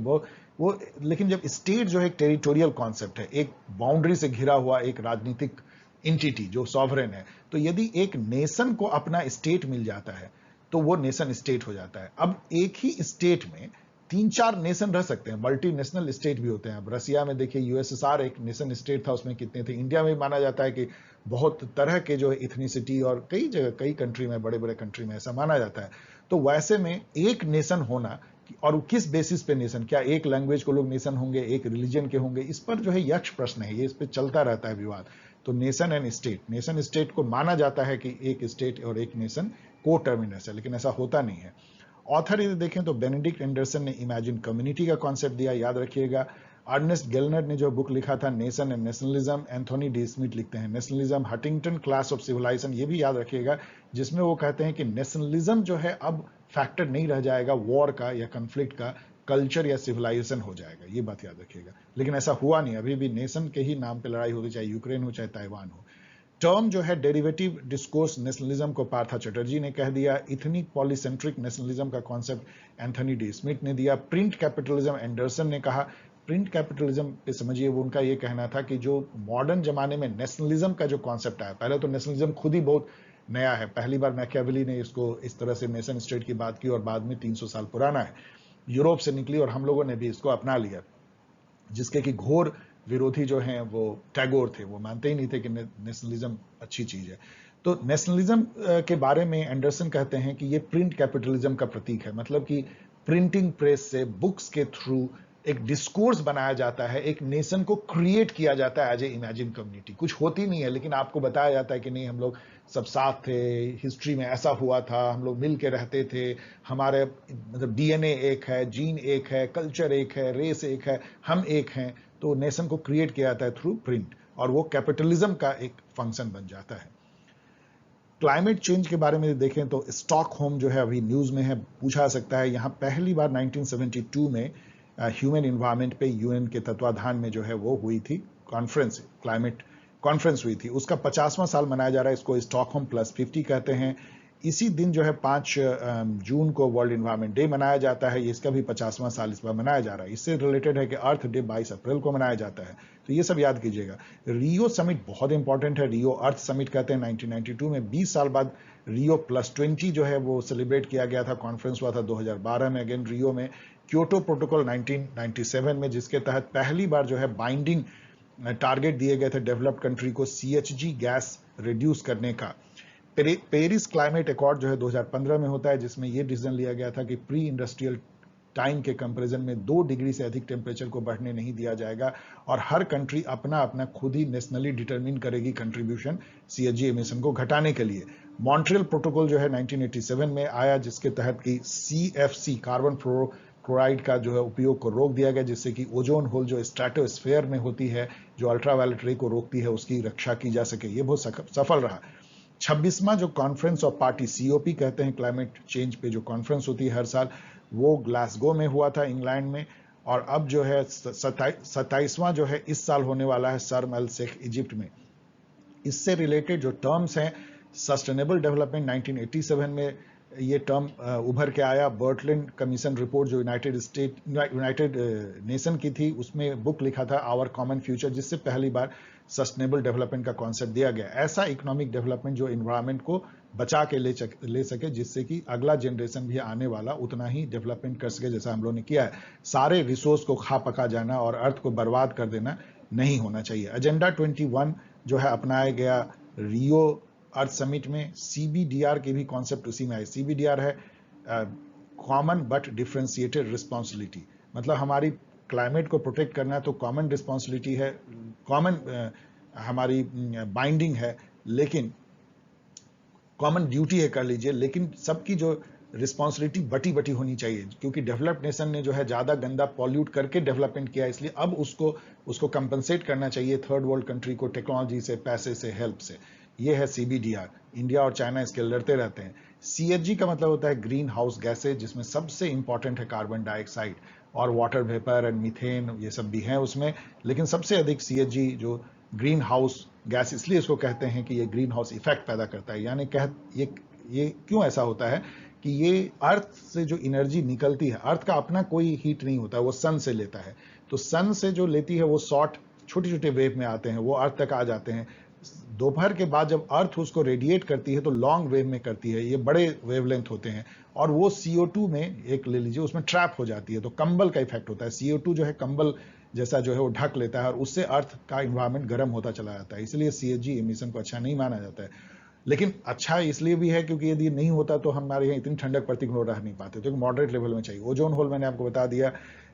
वो लेकिन जब स्टेट जो है एक टेरिटोरियल कॉन्सेप्ट है, एक बाउंड्री से घिरा हुआ एक राजनीतिक इंटिटी जो सॉवरेन है, तो यदि एक नेशन को अपना स्टेट मिल जाता है तो वो नेशन स्टेट हो जाता है। अब एक ही स्टेट में 3-4 नेशन रह सकते हैं, मल्टी नेशनल स्टेट भी होते हैं। अब रसिया में देखिए, यूएसएसआर एक नेशन स्टेट था, उसमें कितने थे। इंडिया में माना जाता है कि बहुत तरह के जो इथनिसिटी और कई जगह, कई कंट्री में, बड़े बड़े कंट्री में ऐसा माना जाता है। तो वैसे में एक नेशन होना, और किस बेसिस पे नेशन, क्या एक लैंग्वेज को लोग नेशन होंगे, एक रिलीजन के होंगे, इस पर जो है यक्ष प्रश्न है, ये इस पर चलता रहता है विवाद। तो nation and state, nation state को माना जाता है कि एक स्टेट और एक नेशन को टर्मिनस है, लेकिन ऐसा होता नहीं है। ऑथर यदि देखें तो बेनेडिक्ट एंडरसन ने इमेजिन कम्युनिटी का कॉन्सेप्ट दिया, याद रखिएगा। अर्नेस्ट गेलनर ने जो बुक लिखा था nation and nationalism, Anthony D Smith लिखते हैं nationalism, Huntington clash of civilization, ये भी याद रखिएगा, जिसमें वो कहते हैं कि नेशनलिज्म जो है अब फैक्टर नहीं रह जाएगा वॉर का या कन्फ्लिक्ट का, कल्चर या सिविलाइजेशन हो जाएगा। ये बात याद रखिएगा। लेकिन ऐसा हुआ नहीं, अभी भी नेशन के ही नाम पे लड़ाई होती, चाहे यूक्रेन हो चाहे ताइवान हो। टर्म जो है डेरिवेटिव डिस्कोर्स नेशनलिज्म को पार्था चटर्जी ने कह दिया। इथनिक पॉलीसेंट्रिक नेशनलिज्म का कॉन्सेप्ट एंथनी डी स्मिथ ने दिया। प्रिंट कैपिटलिज्म एंडरसन ने कहा। प्रिंट कैपिटलिज्म पे समझिए, वो उनका ये कहना था कि जो मॉडर्न जमाने में नेशनलिज्म का जो कॉन्सेप्ट आया, पहले तो नेशनलिज्म खुद ही बहुत नया है, पहली बार मैकियावेली ने इसको इस तरह से नेशन स्टेट की बात की, और बाद में 300 साल पुराना है, यूरोप से निकली और हम लोगों ने भी इसको अपना लिया, जिसके कि घोर विरोधी जो हैं वो टैगोर थे। वो मानते ही नहीं थे कि नेशनलिज्म अच्छी चीज है। तो नेशनलिज्म के बारे में एंडरसन कहते हैं कि ये प्रिंट कैपिटलिज्म का प्रतीक है, मतलब कि प्रिंटिंग प्रेस से, बुक्स के थ्रू एक डिस्कोर्स बनाया जाता है, एक नेशन को क्रिएट किया जाता है एज ए इमेजिन कम्युनिटी। कुछ होती नहीं है लेकिन आपको बताया जाता है कि नहीं, हम लोग सब साथ थे, हिस्ट्री में ऐसा हुआ था, हम लोग मिल के रहते थे, हमारे मतलब डीएनए एक है, जीन एक है, कल्चर एक है, रेस एक है, हम एक हैं। तो नेशन को क्रिएट किया जाता है थ्रू प्रिंट, और वो कैपिटलिज्म का एक फंक्शन बन जाता है। क्लाइमेट चेंज के बारे में देखें तो स्टॉकहोम जो है अभी न्यूज में है, पूछा सकता है। यहाँ पहली बार 1972 में ह्यूमन इन्वायरमेंट पे यूएन के तत्वाधान में जो है वो हुई थी कॉन्फ्रेंस, क्लाइमेट कॉन्फ्रेंस हुई थी, उसका 50वां साल मनाया जा रहा है। इसको स्टॉकहोम +50 कहते हैं। इसी दिन जो है 5 जून को वर्ल्ड इन्वायरमेंट डे मनाया जाता है, इसका भी 50वां साल इस बार मनाया जा रहा है। इससे रिलेटेड है कि अर्थ डे 22 अप्रैल को मनाया जाता है, तो ये सब याद कीजिएगा। रियो समिट बहुत इंपॉर्टेंट है, रियो अर्थ समिट कहते हैं। 1992 में 20 साल बाद रियो +20 जो है वो सेलिब्रेट किया गया था, कॉन्फ्रेंस हुआ था 2012 में अगेन रियो में। क्योटो प्रोटोकॉल 1997 में, जिसके तहत पहली बार जो है बाइंडिंग टारगेट दिए गए थे डेवलप्ड कंट्री को सीएचजी गैस रिड्यूस करने का। पेरिस क्लाइमेट अकॉर्ड जो है 2015 में होता है, जिसमें यह डिसीजन लिया गया था कि प्री इंडस्ट्रियल टाइम के कंपैरिजन में 2 डिग्री से अधिक टेम्परेचर को बढ़ने नहीं दिया जाएगा, और हर कंट्री अपना अपना खुद ही नेशनली डिटरमिन करेगी कंट्रीब्यूशन सीएचजी एमिशन को घटाने के लिए। मॉन्ट्रियल प्रोटोकॉल जो है 1987 में आया, जिसके तहत कि सीएफसी, कार्बन फ्लोराइड का जो है उपयोग को रोक दिया गया, जिससे कि ओजोन होल जो स्ट्रेटोस्फेयर में होती है, जो अल्ट्रावायलेट रे को रोकती है, उसकी रक्षा की जा सके। ये बहुत सफल रहा। 26वां जो कॉन्फ्रेंस ऑफ पार्टी, सीओपी कहते हैं, क्लाइमेट चेंज पे जो कॉन्फ्रेंस होती है हर साल, वो ग्लासगो में हुआ था इंग्लैंड में। और अब जो है 27वां जो है इस साल होने वाला है शर्म अल शेख इजिप्ट में। इससे रिलेटेड जो टर्म्स हैं, सस्टेनेबल डेवलपमेंट 1987 में ये टर्म उभर के आया। बर्टलैंड कमीशन रिपोर्ट जो यूनाइटेड नेशन की थी, उसमें बुक लिखा था आवर कॉमन फ्यूचर, जिससे पहली बार सस्टेनेबल डेवलपमेंट का कॉन्सेप्ट दिया गया। ऐसा इकोनॉमिक डेवलपमेंट जो इन्वायरमेंट को बचा के ले सके, जिससे कि अगला जनरेशन भी आने वाला उतना ही डेवलपमेंट कर सके जैसा हम लोगों ने किया है। सारे रिसोर्स को खा पका जाना और अर्थ को बर्बाद कर देना नहीं होना चाहिए। एजेंडा 21 जो है अपनाया गया रियो अर्थ समिट में, CBDR के भी कॉन्सेप्ट उसी में आए। CBDR है कॉमन बट डिफरेंशिएटेड रिस्पॉन्सिबिलिटी, मतलब हमारी क्लाइमेट को प्रोटेक्ट करना है तो कॉमन रिस्पॉन्सिबिलिटी है, कॉमन हमारी बाइंडिंग है, लेकिन कॉमन ड्यूटी है कर लीजिए, लेकिन सबकी जो रिस्पॉन्सिबिलिटी बटी बटी होनी चाहिए, क्योंकि डेवलप्ड नेशन ने जो है ज्यादा गंदा पॉल्यूट करके डेवलपमेंट किया, इसलिए अब उसको कंपनसेट करना चाहिए थर्ड वर्ल्ड कंट्री को टेक्नोलॉजी से, पैसे से, हेल्प से। ये है CBDR। इंडिया और चाइना इसके लड़ते रहते हैं। CHG का मतलब होता है ग्रीन हाउस गैसेज, जिसमें सबसे इंपॉर्टेंट है कार्बन डाइऑक्साइड और वाटर वेपर एंड मीथेन, ये सब भी हैं उसमें, लेकिन सबसे अधिक CHG जो ग्रीन हाउस गैस, इसलिए इसको कहते हैं कि ये ग्रीन हाउस इफेक्ट पैदा करता है। यानी ये क्यों ऐसा होता है कि ये अर्थ से जो एनर्जी निकलती है, अर्थ का अपना कोई हीट नहीं होता है, वो सन से लेता है, तो सन से जो लेती है वो शॉर्ट छोटे छोटे वेव में आते हैं, वो अर्थ तक आ जाते हैं। दोपहर के बाद जब अर्थ उसको रेडिएट करती है तो लॉन्ग वेव में करती है, ये बड़े वेवलेंथ होते हैं, और वो CO2 में एक ले लीजिए उसमें ट्रैप हो जाती है, तो कंबल का इफेक्ट होता है। CO2 जो है कंबल जैसा जो है वो ढक लेता है और उससे अर्थ का इन्वायरमेंट गर्म होता चला जाता है, इसलिए CHG एमिशन को अच्छा नहीं माना जाता है। लेकिन अच्छा इसलिए भी है क्योंकि यदि नहीं होता तो हमारे यहाँ इतनी ठंडक पड़ती कि रह नहीं पाते, तो मॉडरेट लेवल में चाहिए। ओजोन होल मैंने आपको बता दिया,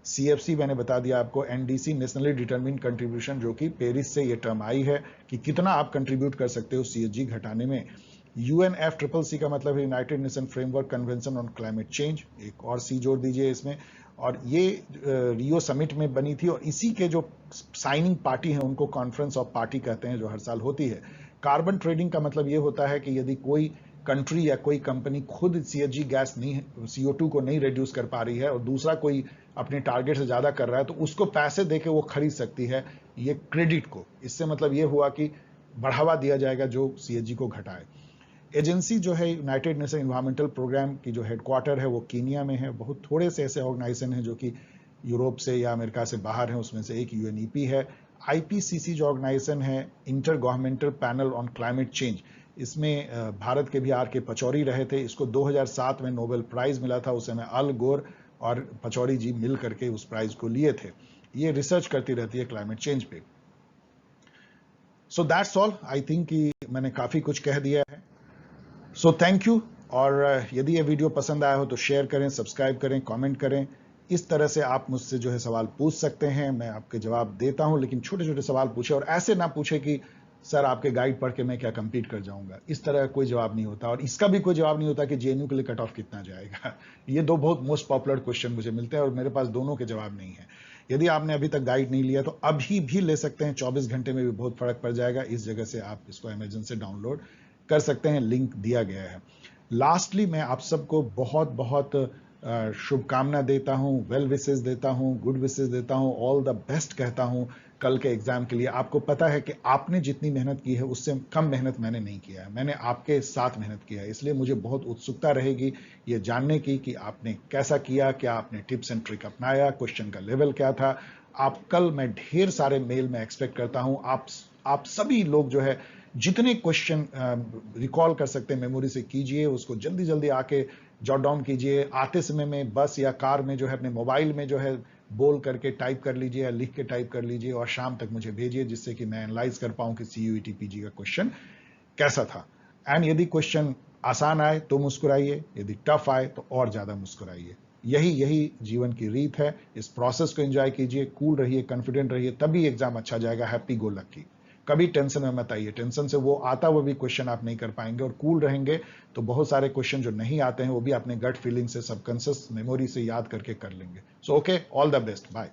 CFC मैंने बता दिया आपको, NDC नेशनली डिटरमिन्ड कंट्रीब्यूशन, जो कि पेरिस से ये टर्म आई है कि कितना आप कंट्रीब्यूट कर सकते हो CHG घटाने में। UNFCCC का मतलब है United nation framework convention on climate change, एक और C जोड़ दीजिए इसमें, और ये रियो समिट में बनी थी, और इसी के जो साइनिंग पार्टी हैं उनको कॉन्फ्रेंस ऑफ पार्टी कहते हैं, जो हर साल होती है। कार्बन ट्रेडिंग का मतलब ये होता है कि यदि कोई कंट्री या कोई कंपनी खुद CHG गैस नहीं, CO2 को नहीं रिड्यूस कर पा रही है और दूसरा कोई अपने टारगेट से ज्यादा कर रहा है, तो उसको पैसे देके वो खरीद सकती है ये क्रेडिट को। इससे मतलब ये हुआ कि बढ़ावा दिया जाएगा जो CHG को घटाए। एजेंसी जो है यूनाइटेड नेशन एनवायरमेंटल प्रोग्राम की जो हेडक्वार्टर है वो कीनिया में है। बहुत थोड़े से ऐसे ऑर्गेनाइजेशन हैं जो कि यूरोप से या अमेरिका से बाहर हैं, उसमें से एक UNEP है। IPCC जो ऑर्गेनाइजेशन है, inter governmental panel on climate change, इसमें भारत के भी RK पचौरी रहे थे। इसको 2007 में नोबेल प्राइज मिला था, उस समय अल गोर और पचौरी जी मिल करके उस प्राइज को लिए थे। ये रिसर्च करती रहती है क्लाइमेट चेंज पे। So that's all, I think कि मैंने काफी कुछ कह दिया है। सो थैंक यू, और यदि ये वीडियो पसंद आया हो तो शेयर करें, सब्सक्राइब करें, कमेंट करें। इस तरह से आप मुझसे जो है सवाल पूछ सकते हैं, मैं आपके जवाब देता हूं, लेकिन छोटे छोटे सवाल पूछे, और ऐसे ना पूछे कि सर आपके गाइड पढ़ के मैं क्या कंप्लीट कर जाऊंगा, इस तरह कोई जवाब नहीं होता। और इसका भी कोई जवाब नहीं होता कि JNU के लिए कट ऑफ कितना जाएगा। ये दो बहुत मोस्ट पॉपुलर क्वेश्चन मुझे मिलते हैं और मेरे पास दोनों के जवाब नहीं है। यदि आपने अभी तक गाइड नहीं लिया तो अभी भी ले सकते हैं, 24 घंटे में भी बहुत फर्क पड़ जाएगा। इस जगह से आप इसको अमेज़न से डाउनलोड कर सकते हैं, लिंक दिया गया है। लास्टली मैं आप सबको बहुत बहुत शुभकामना देता हूं, वेल विशेस देता हूं, गुड विशेस देता हूं, ऑल द बेस्ट कहता हूं कल के एग्जाम के लिए। आपको पता है कि आपने जितनी मेहनत की है उससे कम मेहनत मैंने नहीं किया है, मैंने आपके साथ मेहनत किया है, इसलिए मुझे बहुत उत्सुकता रहेगी ये जानने की कि आपने कैसा किया, क्या आपने टिप्स एंड ट्रिक अपनाया, क्वेश्चन का लेवल क्या था। आप कल, मैं ढेर सारे मेल में एक्सपेक्ट करता हूं। आप सभी लोग जो है जितने क्वेश्चन रिकॉल कर सकते हैं मेमोरी से कीजिए, उसको जल्दी जल्दी आके जॉट डाउन कीजिए। आते समय में बस या कार में जो है अपने मोबाइल में जो है बोल करके टाइप कर लीजिए या लिख के टाइप कर लीजिए और शाम तक मुझे भेजिए, जिससे कि मैं एनालाइज कर पाऊं कि CUET PG का क्वेश्चन कैसा था। एंड यदि क्वेश्चन आसान आए तो मुस्कुराइए, यदि टफ आए तो और ज्यादा मुस्कुराइए। यही जीवन की रीत है। इस प्रोसेस को एंजॉय कीजिए, कूल रहिए, कॉन्फिडेंट रहिए, तभी एग्जाम अच्छा जाएगा। Happy go lucky. कभी टेंशन में मत आइए, टेंशन से वो आता हुआ भी क्वेश्चन आप नहीं कर पाएंगे, और कूल रहेंगे तो बहुत सारे क्वेश्चन जो नहीं आते हैं वो भी अपने गट फीलिंग से, सबकॉन्शियस मेमोरी से याद करके कर लेंगे। So okay, all the best, bye.